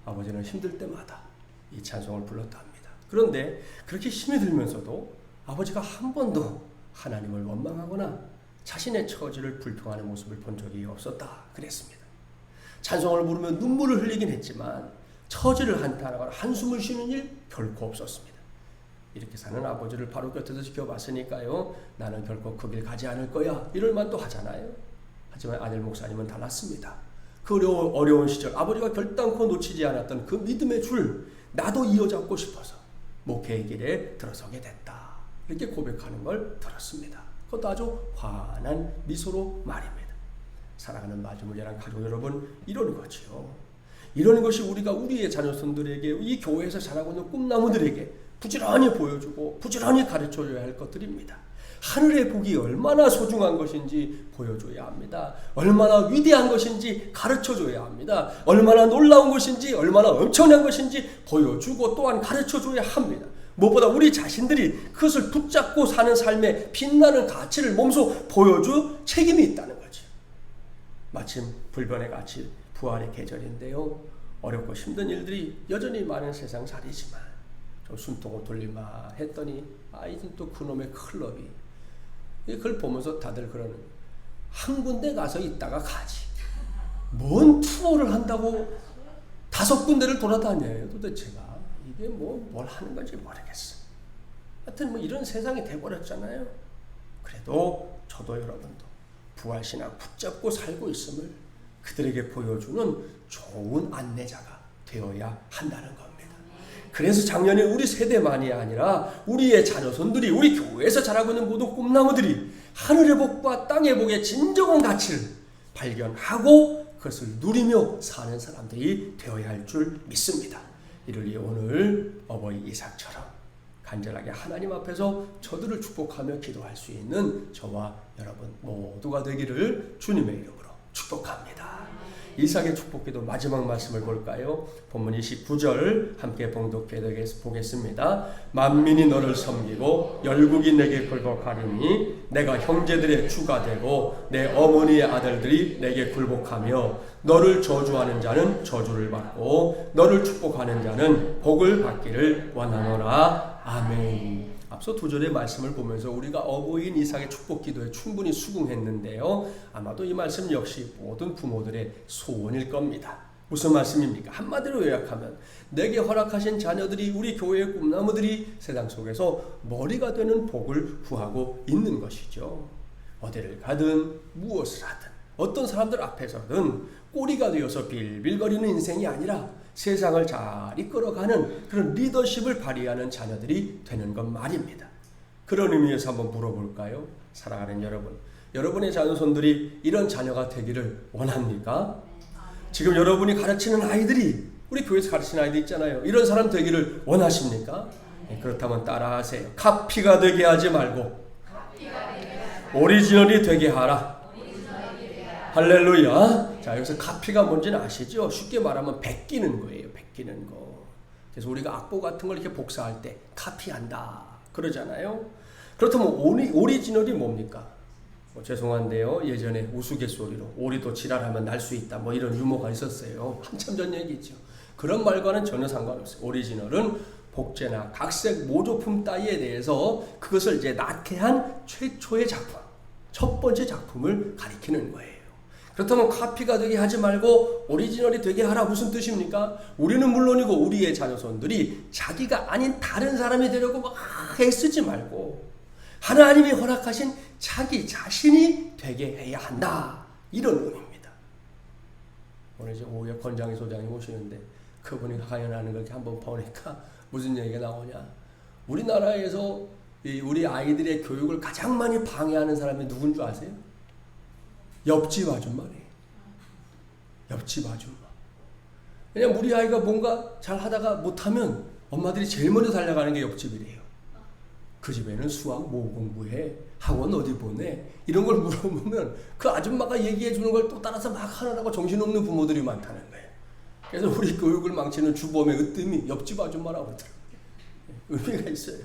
아버지는 힘들 때마다 이 찬송을 불렀답니다. 그런데 그렇게 힘이 들면서도 아버지가 한 번도 하나님을 원망하거나 자신의 처지를 불평하는 모습을 본 적이 없었다 그랬습니다. 찬송을 부르며 눈물을 흘리긴 했지만 처지를 한탄하거나 한숨을 쉬는 일 결코 없었습니다. 이렇게 사는 아버지를 바로 곁에서 지켜봤으니까요. 나는 결코 그 길 가지 않을 거야 이럴 만도 하잖아요. 하지만 아들 목사님은 달랐습니다. 그 어려운 시절 아버지가 결단코 놓치지 않았던 그 믿음의 줄 나도 이어잡고 싶어서 목회의 길에 들어서게 됐다. 이렇게 고백하는 걸 들었습니다. 그것도 아주 환한 미소로 말입니다. 사랑하는 마주물려랑 가족 여러분, 이런 거지요. 이런 것이 우리가 우리의 자녀손들에게 이 교회에서 자라고 있는 꿈나무들에게 부지런히 보여주고 부지런히 가르쳐줘야 할 것들입니다. 하늘의 복이 얼마나 소중한 것인지 보여줘야 합니다. 얼마나 위대한 것인지 가르쳐줘야 합니다. 얼마나 놀라운 것인지 얼마나 엄청난 것인지 보여주고 또한 가르쳐줘야 합니다. 무엇보다 우리 자신들이 그것을 붙잡고 사는 삶의 빛나는 가치를 몸소 보여줄 책임이 있다는 거죠. 마침 불변의 가치, 부활의 계절인데요. 어렵고 힘든 일들이 여전히 많은 세상살이지만 좀 숨통을 돌리마 했더니 이젠 또 그놈의 클럽이 그걸 보면서 다들 그러는 거예요. 한 군데 가서 있다가 가지. 뭔 투어를 한다고 5군데를 돌아다녀요 도대체가. 이게 뭘 하는 건지 모르겠어. 하여튼 이런 세상이 돼버렸잖아요. 그래도 저도 여러분도 부활신앙 붙잡고 살고 있음을 그들에게 보여주는 좋은 안내자가 되어야 한다는 겁니다. 그래서 작년에 우리 세대만이 아니라 우리의 자녀손들이 우리 교회에서 자라고 있는 모든 꿈나무들이 하늘의 복과 땅의 복의 진정한 가치를 발견하고 그것을 누리며 사는 사람들이 되어야 할 줄 믿습니다. 이를 위해 오늘 어버이 이삭처럼 간절하게 하나님 앞에서 저들을 축복하며 기도할 수 있는 저와 여러분 모두가 되기를 주님의 이름으로 축복합니다. 이삭의 축복기도 마지막 말씀을 볼까요? 본문 29절 함께 봉독해 보겠습니다. 만민이 너를 섬기고 열국이 내게 굴복하리니 내가 형제들의 주가 되고 내 어머니의 아들들이 내게 굴복하며 너를 저주하는 자는 저주를 받고 너를 축복하는 자는 복을 받기를 원하노라. 아멘. 앞서 2절의 말씀을 보면서 우리가 어버이인 이삭의 축복 기도에 충분히 수긍했는데요. 아마도 이 말씀 역시 모든 부모들의 소원일 겁니다. 무슨 말씀입니까? 한마디로 요약하면 내게 허락하신 자녀들이, 우리 교회의 꿈나무들이 세상 속에서 머리가 되는 복을 구하고 있는 것이죠. 어디를 가든 무엇을 하든 어떤 사람들 앞에서든 꼬리가 되어서 빌빌거리는 인생이 아니라 세상을 잘 이끌어가는 그런 리더십을 발휘하는 자녀들이 되는 것 말입니다. 그런 의미에서 한번 물어볼까요? 사랑하는 여러분, 여러분의 자녀손들이 이런 자녀가 되기를 원합니까? 지금 여러분이 가르치는 아이들이, 우리 교회에서 가르치는 아이들 있잖아요. 이런 사람 되기를 원하십니까? 그렇다면 따라하세요. 카피가 되게 하지 말고 오리지널이 되게 하라. 할렐루야. 자, 여기서 카피가 뭔지는 아시죠? 쉽게 말하면 베끼는 거예요. 베끼는 거. 그래서 우리가 악보 같은 걸 이렇게 복사할 때 카피한다 그러잖아요. 그렇다면 오리지널이 뭡니까? 죄송한데요, 예전에 우스갯소리로 오리도 지랄하면 날 수 있다 뭐 이런 유머가 있었어요. 한참 전 얘기죠. 그런 말과는 전혀 상관없어요. 오리지널은 복제나 각색 모조품 따위에 대해서 그것을 이제 낙태한 최초의 작품, 첫 번째 작품을 가리키는 거예요. 그렇다면 카피가 되게 하지 말고 오리지널이 되게 하라, 무슨 뜻입니까? 우리는 물론이고 우리의 자녀손들이 자기가 아닌 다른 사람이 되려고 막 애쓰지 말고 하나님이 허락하신 자기 자신이 되게 해야 한다, 이런 의미입니다. 오늘 이제 오후에 권장희 소장이 오시는데 그분이 강연하는 걸 한번 보니까 무슨 얘기가 나오냐, 우리나라에서 우리 아이들의 교육을 가장 많이 방해하는 사람이 누군 줄 아세요? 옆집 아줌마래요. 옆집 아줌마. 왜냐면 우리 아이가 뭔가 잘 하다가 못하면 엄마들이 제일 먼저 달려가는 게 옆집이래요. 그 집에는 수학 뭐 공부해, 학원 어디 보내, 이런 걸 물어보면 그 아줌마가 얘기해 주는 걸 또 따라서 막 하느라고 정신없는 부모들이 많다는 거예요. 그래서 우리 교육을 망치는 주범의 으뜸이 옆집 아줌마라고 그러더라고요. 의미가 있어요.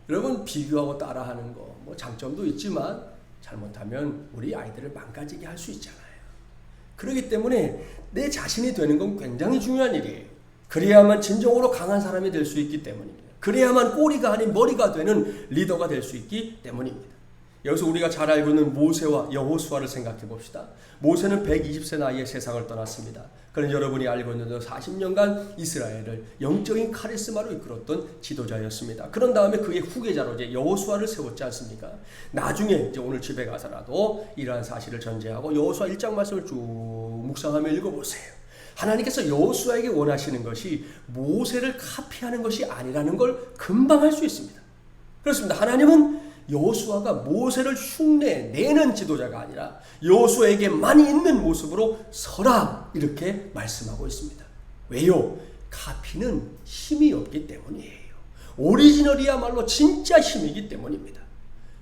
여러분, 비교하고 따라하는 거 뭐 장점도 있지만 잘못하면 우리 아이들을 망가지게 할 수 있잖아요. 그렇기 때문에 내 자신이 되는 건 굉장히 중요한 일이에요. 그래야만 진정으로 강한 사람이 될 수 있기 때문입니다. 그래야만 꼬리가 아닌 머리가 되는 리더가 될 수 있기 때문입니다. 여기서 우리가 잘 알고 있는 모세와 여호수아를 생각해 봅시다. 모세는 120세 나이에 세상을 떠났습니다. 그는 여러분이 알고 있는 40년간 이스라엘을 영적인 카리스마로 이끌었던 지도자였습니다. 그런 다음에 그의 후계자로 이제 여호수아를 세웠지 않습니까? 나중에 이제 오늘 집에 가서라도 이러한 사실을 전제하고 여호수아 1장 말씀을 쭉 묵상하며 읽어보세요. 하나님께서 여호수아에게 원하시는 것이 모세를 카피하는 것이 아니라는 걸 금방 알 수 있습니다. 그렇습니다. 하나님은 여호수아가 모세를 흉내내는 지도자가 아니라 여호수아에게만 있는 모습으로 서라, 이렇게 말씀하고 있습니다. 왜요? 카피는 힘이 없기 때문이에요. 오리지널이야말로 진짜 힘이기 때문입니다.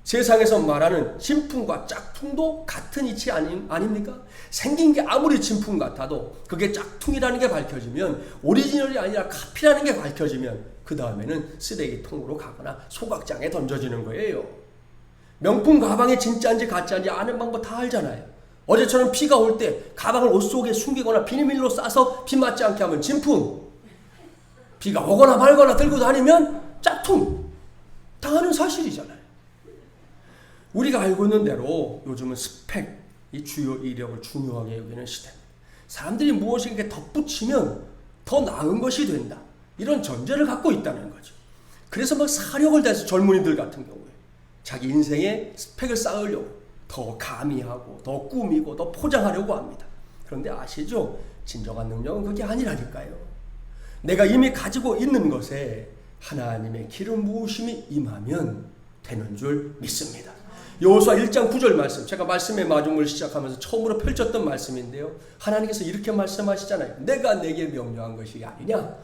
세상에서 말하는 진품과 짝퉁도 같은 이치 아닙니까? 생긴 게 아무리 진품 같아도 그게 짝퉁이라는 게 밝혀지면, 오리지널이 아니라 카피라는 게 밝혀지면 그 다음에는 쓰레기통으로 가거나 소각장에 던져지는 거예요. 명품 가방이 진짜인지 가짜인지 아는 방법 다 알잖아요. 어제처럼 비가 올 때 가방을 옷 속에 숨기거나 비닐로 싸서 비 맞지 않게 하면 진품, 비가 오거나 말거나 들고 다니면 짝퉁, 다 아는 사실이잖아요. 우리가 알고 있는 대로 요즘은 스펙이 주요 이력을 중요하게 여기는 시대입니다. 사람들이 무엇인가 덧붙이면 더 나은 것이 된다, 이런 전제를 갖고 있다는 거죠. 그래서 막 사력을 다해서 젊은이들 같은 경우에 자기 인생의 스펙을 쌓으려고 더 가미하고 더 꾸미고 더 포장하려고 합니다. 그런데 아시죠? 진정한 능력은 그게 아니라니까요. 내가 이미 가지고 있는 것에 하나님의 기름 부으심이 임하면 되는 줄 믿습니다. 여호수아 1장 9절 말씀, 제가 말씀의 마중을 시작하면서 처음으로 펼쳤던 말씀인데요. 하나님께서 이렇게 말씀하시잖아요. 내가 내게 명령한 것이 아니냐?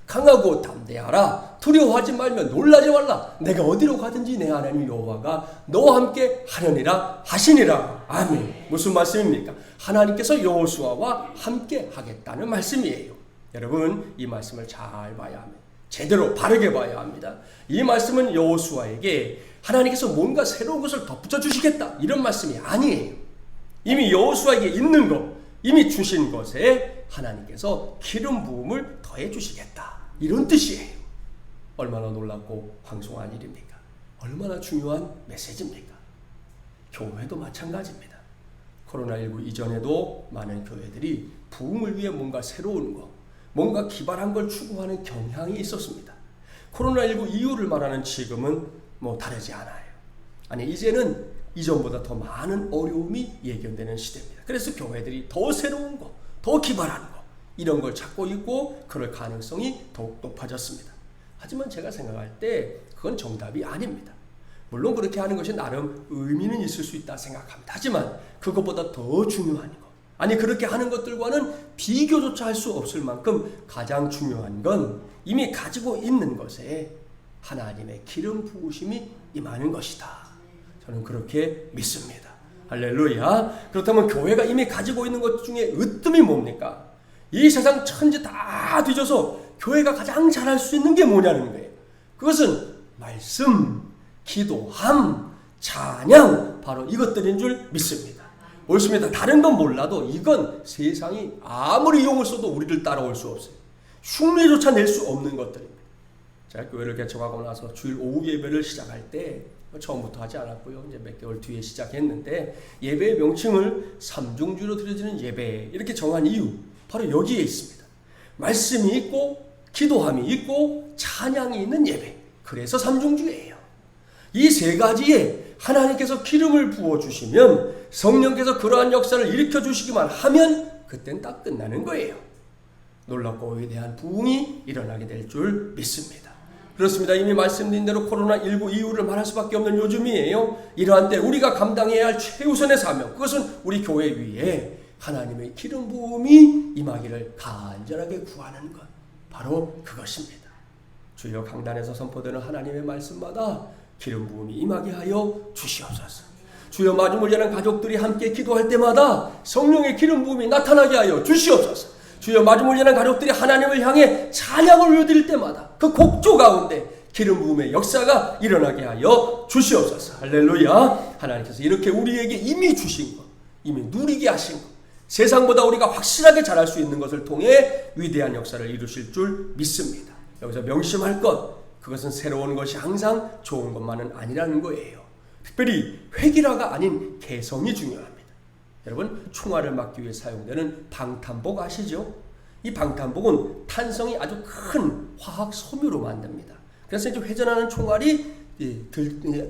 강하고 담대하라. 두려워하지 말며 놀라지 말라. 내가 어디로 가든지 내 하나님 여호와가 너와 함께 하려니라 하시니라. 아멘. 무슨 말씀입니까? 하나님께서 여호수아와 함께 하겠다는 말씀이에요. 여러분, 이 말씀을 잘 봐야 합니다. 제대로 바르게 봐야 합니다. 이 말씀은 여호수아에게 하나님께서 뭔가 새로운 것을 덧붙여 주시겠다, 이런 말씀이 아니에요. 이미 여호수아에게 있는 것, 이미 주신 것에 하나님께서 기름 부음을 더해 주시겠다, 이런 뜻이에요. 얼마나 놀랍고 황송한 일입니까? 얼마나 중요한 메시지입니까? 교회도 마찬가지입니다. 코로나19 이전에도 많은 교회들이 부흥을 위해 뭔가 새로운 거, 뭔가 기발한 걸 추구하는 경향이 있었습니다. 코로나19 이후를 말하는 지금은 뭐 다르지 않아요. 아니, 이제는 이전보다 더 많은 어려움이 예견되는 시대입니다. 그래서 교회들이 더 새로운 거, 더 기발한 거, 이런 걸 찾고 있고 그럴 가능성이 더욱 높아졌습니다. 하지만 제가 생각할 때 그건 정답이 아닙니다. 물론 그렇게 하는 것이 나름 의미는 있을 수 있다 생각합니다. 하지만 그것보다 더 중요한 거, 아니 그렇게 하는 것들과는 비교조차 할 수 없을 만큼 가장 중요한 건 이미 가지고 있는 것에 하나님의 기름 부으심이 임하는 것이다. 저는 그렇게 믿습니다. 할렐루야. 그렇다면 교회가 이미 가지고 있는 것 중에 으뜸이 뭡니까? 이 세상 천지 다 뒤져서 교회가 가장 잘할 수 있는 게 뭐냐는 거예요. 그것은 말씀, 기도함, 찬양, 바로 이것들인 줄 믿습니다. 옳습니다. 다른 건 몰라도 이건 세상이 아무리 용을 써도 우리를 따라올 수 없어요. 흉내조차 낼 수 없는 것들입니다. 제가 교회를 개척하고 나서 주일 오후 예배를 시작할 때 처음부터 하지 않았고요. 이제 몇 개월 뒤에 시작했는데 예배의 명칭을 삼중주로 드려지는 예배 이렇게 정한 이유 바로 여기에 있습니다. 말씀이 있고 기도함이 있고 찬양이 있는 예배. 그래서 삼중주예요. 이 세 가지에 하나님께서 기름을 부어주시면 성령께서 그러한 역사를 일으켜주시기만 하면 그땐 딱 끝나는 거예요. 놀랍고 위대한 부흥이 일어나게 될 줄 믿습니다. 그렇습니다. 이미 말씀드린 대로 코로나19 이후를 말할 수밖에 없는 요즘이에요. 이러한 때 우리가 감당해야 할 최우선의 사명, 그것은 우리 교회 위에 하나님의 기름 부음이 임하기를 간절하게 구하는 것, 바로 그것입니다. 주여 강단에서 선포되는 하나님의 말씀마다 기름 부음이 임하게 하여 주시옵소서. 주여 마중을 여는 가족들이 함께 기도할 때마다 성령의 기름 부음이 나타나게 하여 주시옵소서. 주여 마중을 여는 가족들이 하나님을 향해 찬양을 올려드릴 때마다 그 곡조 가운데 기름 부음의 역사가 일어나게 하여 주시옵소서. 할렐루야. 하나님께서 이렇게 우리에게 이미 주신 것, 이미 누리게 하신 것, 세상보다 우리가 확실하게 잘할 수 있는 것을 통해 위대한 역사를 이루실 줄 믿습니다. 여기서 명심할 것, 그것은 새로운 것이 항상 좋은 것만은 아니라는 거예요. 특별히 획일화가 아닌 개성이 중요합니다. 여러분, 총알을 막기 위해 사용되는 방탄복 아시죠? 이 방탄복은 탄성이 아주 큰 화학 섬유로 만듭니다. 그래서 이제 회전하는 총알이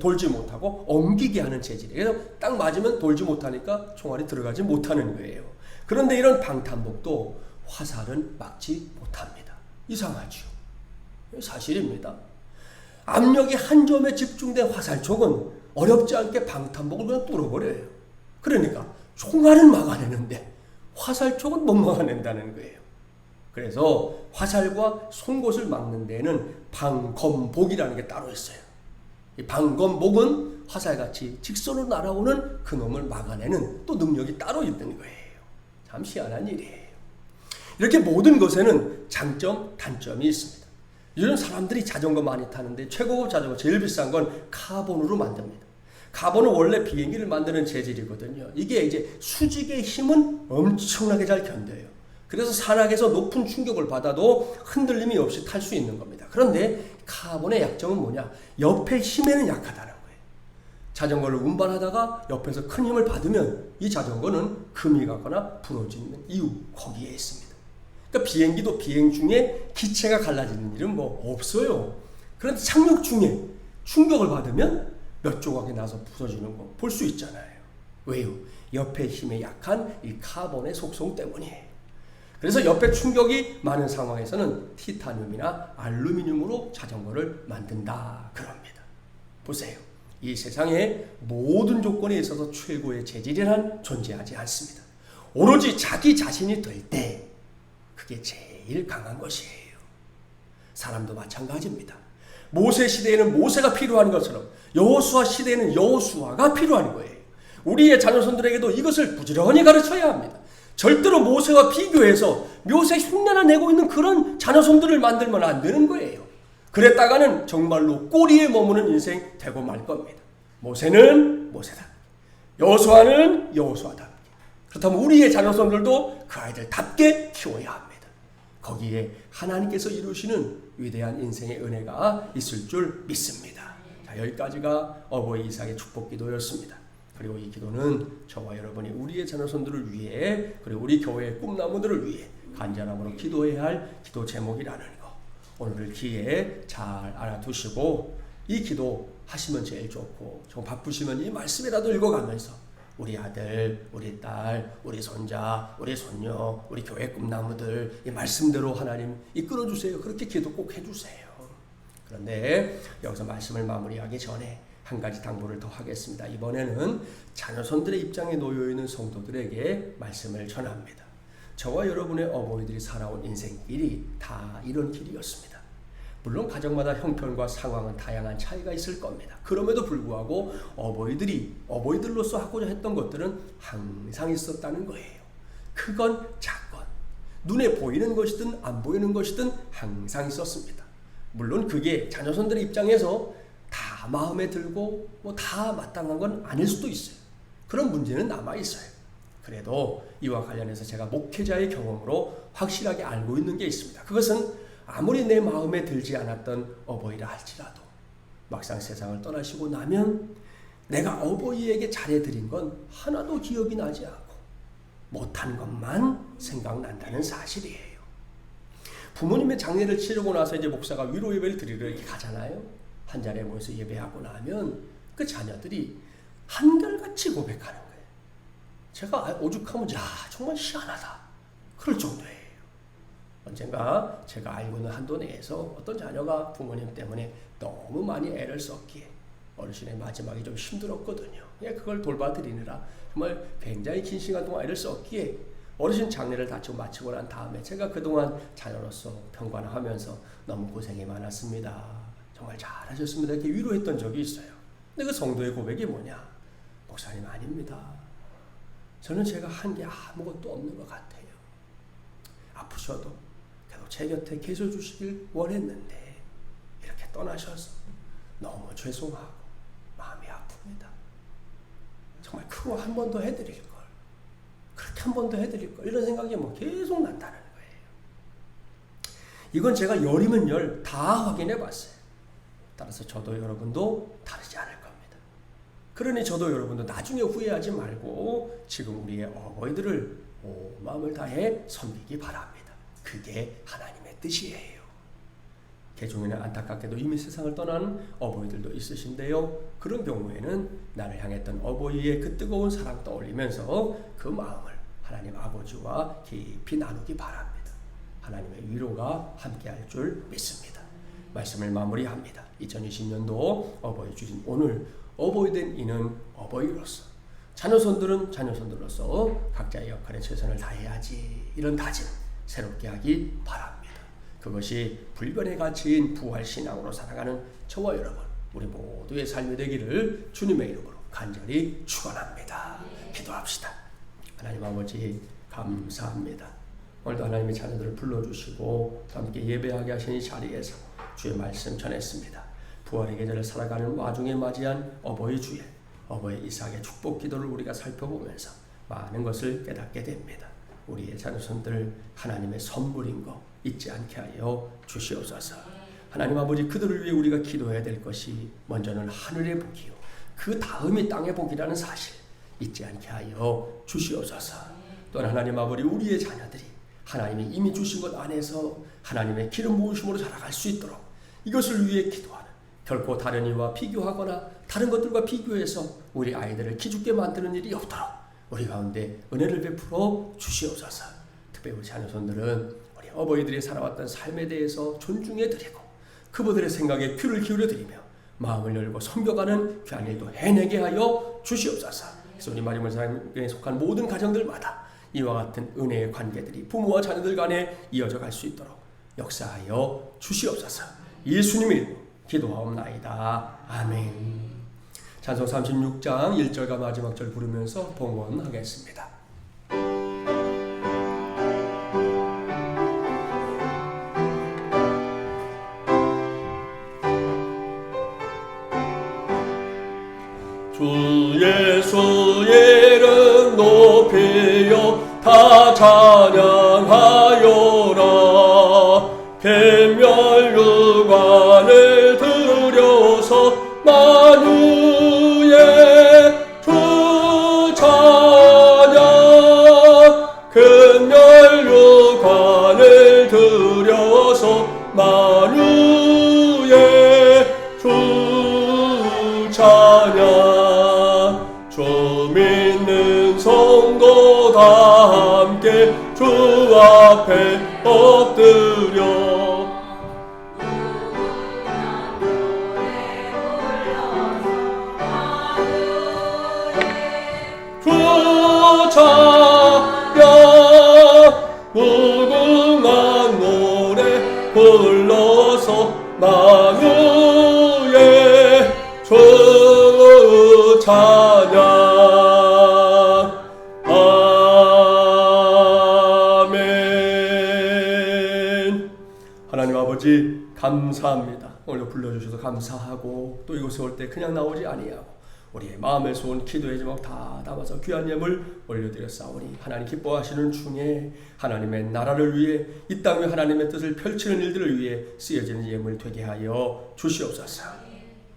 돌지 못하고 엉기게 하는 재질이에요. 그래서 딱 맞으면 돌지 못하니까 총알이 들어가지 못하는 거예요. 그런데 이런 방탄복도 화살은 막지 못합니다. 이상하죠? 사실입니다. 압력이 한 점에 집중된 화살촉은 어렵지 않게 방탄복을 그냥 뚫어버려요. 그러니까 총알은 막아내는데 화살촉은 못 막아낸다는 거예요. 그래서 화살과 송곳을 막는 데에는 방검복이라는 게 따로 있어요. 이 방검복은 화살같이 직선으로 날아오는 그놈을 막아내는 또 능력이 따로 있는 거예요. 참 희한한 일이에요. 이렇게 모든 것에는 장점, 단점이 있습니다. 요즘 사람들이 자전거 많이 타는데 최고급 자전거 제일 비싼 건 카본으로 만듭니다. 카본은 원래 비행기를 만드는 재질이거든요. 이게 이제 수직의 힘은 엄청나게 잘 견뎌요. 그래서 산악에서 높은 충격을 받아도 흔들림이 없이 탈 수 있는 겁니다. 그런데 카본의 약점은 뭐냐? 옆의 힘에는 약하다는 거예요. 자전거를 운반하다가 옆에서 큰 힘을 받으면 이 자전거는 금이 가거나 부러지는 이유 거기에 있습니다. 그러니까 비행기도 비행 중에 기체가 갈라지는 일은 뭐 없어요. 그런데 착륙 중에 충격을 받으면 몇 조각이 나서 부서지는 거 볼 수 있잖아요. 왜요? 옆의 힘에 약한 이 카본의 속성 때문이에요. 그래서 옆에 충격이 많은 상황에서는 티타늄이나 알루미늄으로 자전거를 만든다 그럽니다. 보세요. 이 세상의 모든 조건에 있어서 최고의 재질이란 존재하지 않습니다. 오로지 자기 자신이 될 때 그게 제일 강한 것이에요. 사람도 마찬가지입니다. 모세 시대에는 모세가 필요한 것처럼 여호수아 시대에는 여호수아가 필요한 거예요. 우리의 자녀손들에게도 이것을 부지런히 가르쳐야 합니다. 절대로 모세와 비교해서 묘세 흉내나 내고 있는 그런 자녀손들을 만들면 안 되는 거예요. 그랬다가는 정말로 꼬리에 머무는 인생 되고 말 겁니다. 모세는 모세답게, 여호수아는 여호수아답게. 그렇다면 우리의 자녀손들도 그 아이들답게 키워야 합니다. 거기에 하나님께서 이루시는 위대한 인생의 은혜가 있을 줄 믿습니다. 자, 여기까지가 어버이 이삭의 축복 기도였습니다. 그리고 이 기도는 저와 여러분이 우리의 자녀손들을 위해, 그리고 우리 교회의 꿈나무들을 위해 간절함으로 기도해야 할 기도 제목이라는 거, 오늘을 기회에 잘 알아두시고 이 기도 하시면 제일 좋고, 좀 바쁘시면 이 말씀이라도 읽어가면서 우리 아들, 우리 딸, 우리 손자, 우리 손녀, 우리 교회 꿈나무들 이 말씀대로 하나님 이끌어주세요. 그렇게 기도 꼭 해주세요. 그런데 여기서 말씀을 마무리하기 전에 한 가지 당부를 더 하겠습니다. 이번에는 자녀손들의 입장에 놓여있는 성도들에게 말씀을 전합니다. 저와 여러분의 어머니들이 살아온 인생길이 다 이런 길이었습니다. 물론 가정마다 형편과 상황은 다양한 차이가 있을 겁니다. 그럼에도 불구하고 어버이들로서 하고자 했던 것들은 항상 있었다는 거예요. 크건 작건, 눈에 보이는 것이든 안 보이는 것이든 항상 있었습니다. 물론 그게 자녀손들의 입장에서 다 마음에 들고 다 마땅한 건 아닐 수도 있어요. 그런 문제는 남아 있어요. 그래도 이와 관련해서 제가 목회자의 경험으로 확실하게 알고 있는 게 있습니다. 그것은 아무리 내 마음에 들지 않았던 어버이라 할지라도 막상 세상을 떠나시고 나면 내가 어버이에게 잘해드린 건 하나도 기억이 나지 않고 못한 것만 생각난다는 사실이에요. 부모님의 장례를 치르고 나서 이제 목사가 위로 예배를 드리러 이렇게 가잖아요. 한 자리에 모여서 예배하고 나면 그 자녀들이 한결같이 고백하는 거예요. 제가 오죽하면 정말 희한하다 그럴 정도예요. 언젠가 제가 알고 있는 한도 내에서 어떤 자녀가 부모님 때문에 너무 많이 애를 썼기에 어르신의 마지막이 좀 힘들었거든요. 그걸 돌봐드리느라 정말 굉장히 긴 시간 동안 애를 썼기에 어르신 장례를 마치고 난 다음에 제가 그동안 자녀로서 평관하면서 너무 고생이 많았습니다. 정말 잘하셨습니다. 이렇게 위로했던 적이 있어요. 근데 그 성도의 고백이 뭐냐? 목사님 아닙니다. 저는 제가 한 게 아무것도 없는 것 같아요. 아프셔도 그래도 제 곁에 계셔주시길 원했는데 이렇게 떠나셔서 너무 죄송하고 마음이 아픕니다. 정말 그거 한 번 더 해드릴 걸, 그렇게 한 번 더 해드릴 걸, 이런 생각이 계속 난다는 거예요. 이건 제가 열이면 열 다 확인해 봤어요. 따라서 저도 여러분도 다르지 않을 겁니다. 그러니 저도 여러분도 나중에 후회하지 말고 지금 우리의 어버이들을 온 마음을 다해 섬기기 바랍니다. 그게 하나님의 뜻이에요. 개중에는 안타깝게도 이미 세상을 떠난 어버이들도 있으신데요. 그런 경우에는 나를 향했던 어버이의 그 뜨거운 사랑 떠올리면서 그 마음을 하나님 아버지와 깊이 나누기 바랍니다. 하나님의 위로가 함께할 줄 믿습니다. 말씀을 마무리합니다. 2020년도 어버이 주신 오늘 어버이 된 이는 어버이로서, 자녀손들은 자녀손들로서 각자의 역할에 최선을 다해야지, 이런 다짐 새롭게 하기 바랍니다. 그것이 불변의 가치인 부활신앙으로 살아가는 저와 여러분, 우리 모두의 삶이 되기를 주님의 이름으로 간절히 축원합니다. 기도합시다. 하나님 아버지 감사합니다. 오늘도 하나님의 자녀들을 불러주시고 함께 예배하게 하신 이 자리에서 주의 말씀 전했습니다. 부활의 계절을 살아가는 와중에 맞이한 어버이 주일, 어버이 이삭의 축복 기도를 우리가 살펴보면서 많은 것을 깨닫게 됩니다. 우리의 자녀손들 하나님의 선물인 거 잊지 않게 하여 주시옵소서. 하나님 아버지, 그들을 위해 우리가 기도해야 될 것이 먼저는 하늘의 복이요 그 다음이 땅의 복이라는 사실 잊지 않게 하여 주시옵소서. 또한 하나님 아버지, 우리의 자녀들이 하나님이 이미 주신 것 안에서 하나님의 기름 부으심으로 자라갈 수 있도록 이것을 위해 기도하는, 결코 다른 이와 비교하거나 다른 것들과 비교해서 우리 아이들을 기죽게 만드는 일이 없도록 우리 가운데 은혜를 베풀어 주시옵소서. 특별히 우리 자녀손들은 우리 어버이들이 살아왔던 삶에 대해서 존중해 드리고 그분들의 생각에 귀를 기울여 드리며 마음을 열고 섬겨가는 귀한 일도 해내게 하여 주시옵소서. 그래서 우리 마리모 사랑에 속한 모든 가정들마다 이와 같은 은혜의 관계들이 부모와 자녀들 간에 이어져 갈 수 있도록 역사하여 주시옵소서. 예수님의 이름으로 기도하옵나이다. 아멘. 찬송 36장 1절과 마지막 절 부르면서 봉헌하겠습니다. 주 예수의 이름 높이여 다 찬양하여라. 면류관을 들여서 만유의 주 찬양 주 믿는 성도 다 함께 주 앞에 엎드려 주 찬양 무궁한 노래 불러서 만유의 주 찬양 아멘. 하나님 아버지 감사합니다. 오늘 불러주셔서 감사하고 또 이곳에 올 때 그냥 나오지 아니하고 우리의 마음에 쏟은 기도의 제목 다 담아서 귀한 예물 올려드렸사오니 하나님 기뻐하시는 중에 하나님의 나라를 위해 이 땅 위 하나님의 뜻을 펼치는 일들을 위해 쓰여지는 예물 되게 하여 주시옵소서.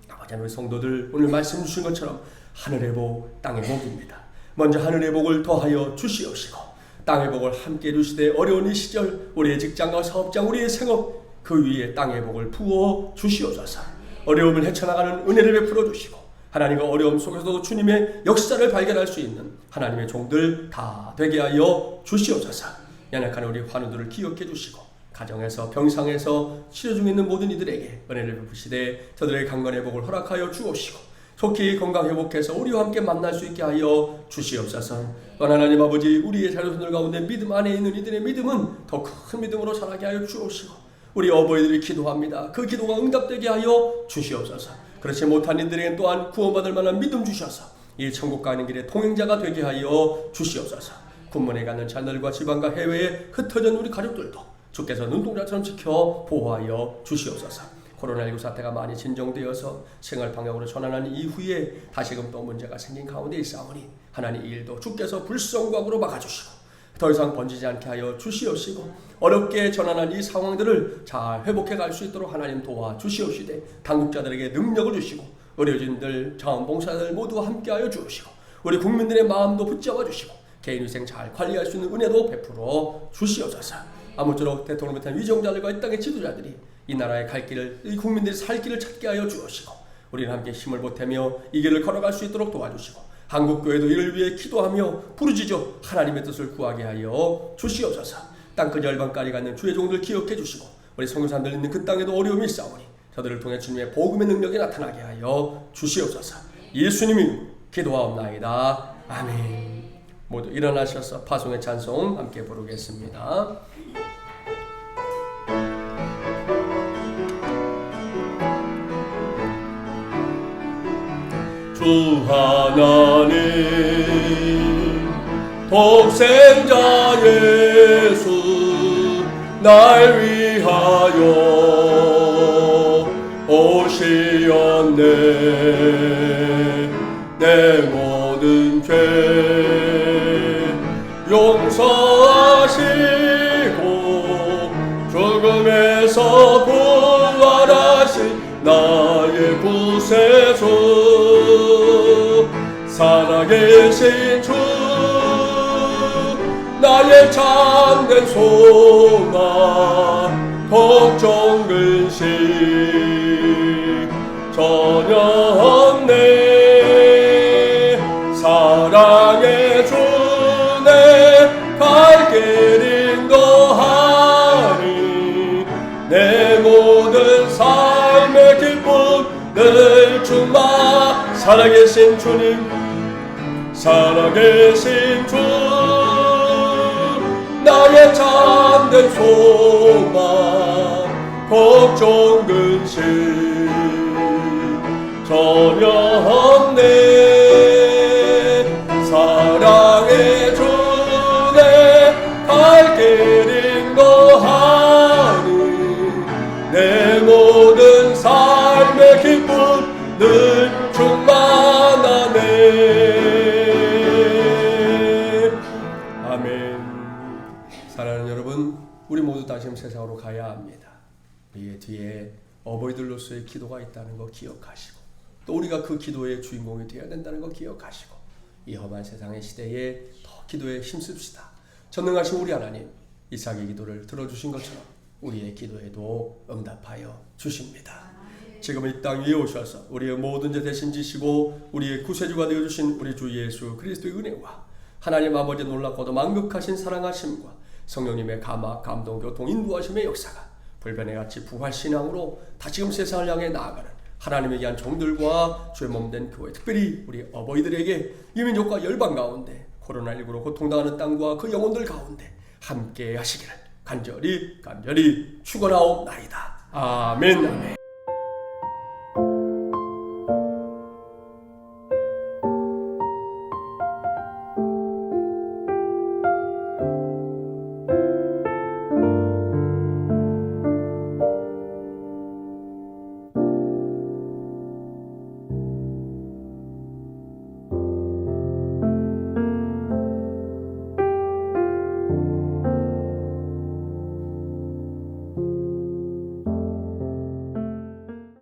아버지 우리 성도들 오늘 말씀 주신 것처럼 하늘의 복 땅의 복입니다. 먼저 하늘의 복을 더하여 주시옵시고 땅의 복을 함께 주시되 어려운 이 시절 우리의 직장과 사업장 우리의 생업 그 위에 땅의 복을 부어 주시옵소서. 어려움을 헤쳐나가는 은혜를 베풀어 주시고 하나님과 어려움 속에서도 주님의 역사를 발견할 수 있는 하나님의 종들 다 되게 하여 주시옵소서. 연약한 우리 환우들을 기억해 주시고 가정에서 병상에서 치료 중에 있는 모든 이들에게 은혜를 베푸시되 저들의 강건의 복을 허락하여 주옵시고 속히 건강 회복해서 우리와 함께 만날 수 있게 하여 주시옵소서. 하나님 아버지 우리의 자녀들 가운데 믿음 안에 있는 이들의 믿음은 더 큰 믿음으로 자라게 하여 주옵시고 우리 어버이들이 기도합니다. 그 기도가 응답되게 하여 주시옵소서. 그렇지 못한 이들에겐 또한 구원받을 만한 믿음 주셔서 이 천국 가는 길에 통행자가 되게 하여 주시옵소서. 군문에 가는 자녀들과 지방과 해외에 흩어진 우리 가족들도 주께서 눈동자처럼 지켜 보호하여 주시옵소서. 코로나19 사태가 많이 진정되어서 생활 방향으로 전환한 이후에 다시금 또 문제가 생긴 가운데 있사오니 하나님 이 일도 주께서 불성각으로 막아주시고 더 이상 번지지 않게 하여 주시옵시고 어렵게 전환한 이 상황들을 잘 회복해 갈 수 있도록 하나님 도와주시옵시되 당국자들에게 능력을 주시고 의료진들, 자원봉사자들 모두 함께 하여 주시고 우리 국민들의 마음도 붙잡아 주시고 개인위생 잘 관리할 수 있는 은혜도 베풀어 주시옵소서. 아무쪼록 대통령 비롯한 위정자들과 이 땅의 지도자들이 이 나라의 갈 길을 이 국민들이 살 길을 찾게 하여 주시고 우리는 함께 힘을 보태며 이 길을 걸어갈 수 있도록 도와주시고 한국교회도 이를 위해 기도하며 부르짖어 하나님의 뜻을 구하게 하여 주시옵소서. 땅끝 열방까지 가는 주의 종들 기억해 주시고 우리 선교사님들 있는 그 땅에도 어려움이 있사오니 저들을 통해 주님의 복음의 능력이 나타나게 하여 주시옵소서. 예수님이 기도하옵나이다. 아멘. 모두 일어나셔서 파송의 찬송 함께 부르겠습니다. 주 하나님 독생자 예수 날 위하여 오시었네. 내 모든 죄 용서하시고 죽음에서 부활하신 나의 구세주 살아계신 주 나의 참된 소망 걱정 근심 전혀 없네. 사랑의 주내 갈 길 인도하니 내 모든 삶의 기쁨 늘 충만. 살아계신 주님 살아계신 주 나의 참된 소망 걱정 근심 전혀 없네. 사랑의 주내 갈 길 인도하니 내 모든 삶의 기쁨 늘 충만하네. 아멘. 사랑하는 여러분, 우리 모두 다시 세상으로 가야 합니다. 우리의 뒤에 어버이들로서의 기도가 있다는 거 기억하시고 또 우리가 그 기도의 주인공이 되어야 된다는 거 기억하시고 이 험한 세상의 시대에 더 기도에 힘씁시다. 전능하신 우리 하나님, 이삭의 기도를 들어주신 것처럼 우리의 기도에도 응답하여 주십니다. 지금 이 땅 위에 오셔서 우리의 모든 죄 대신 지시고 우리의 구세주가 되어주신 우리 주 예수 그리스도의 은혜와 하나님 아버지의 놀랍고도 만극하신 사랑하심과 성령님의 감화, 감동, 교통, 인도하심의 역사가 불변의 같이 부활신앙으로 다시금 세상을 향해 나아가는 하나님의 귀한 종들과 주의 몸된 교회, 특별히 우리 어버이들에게 이민족과 열방 가운데 코로나19로 고통당하는 땅과 그 영혼들 가운데 함께 하시기를 간절히 축원하옵나이다. 아멘. 아멘.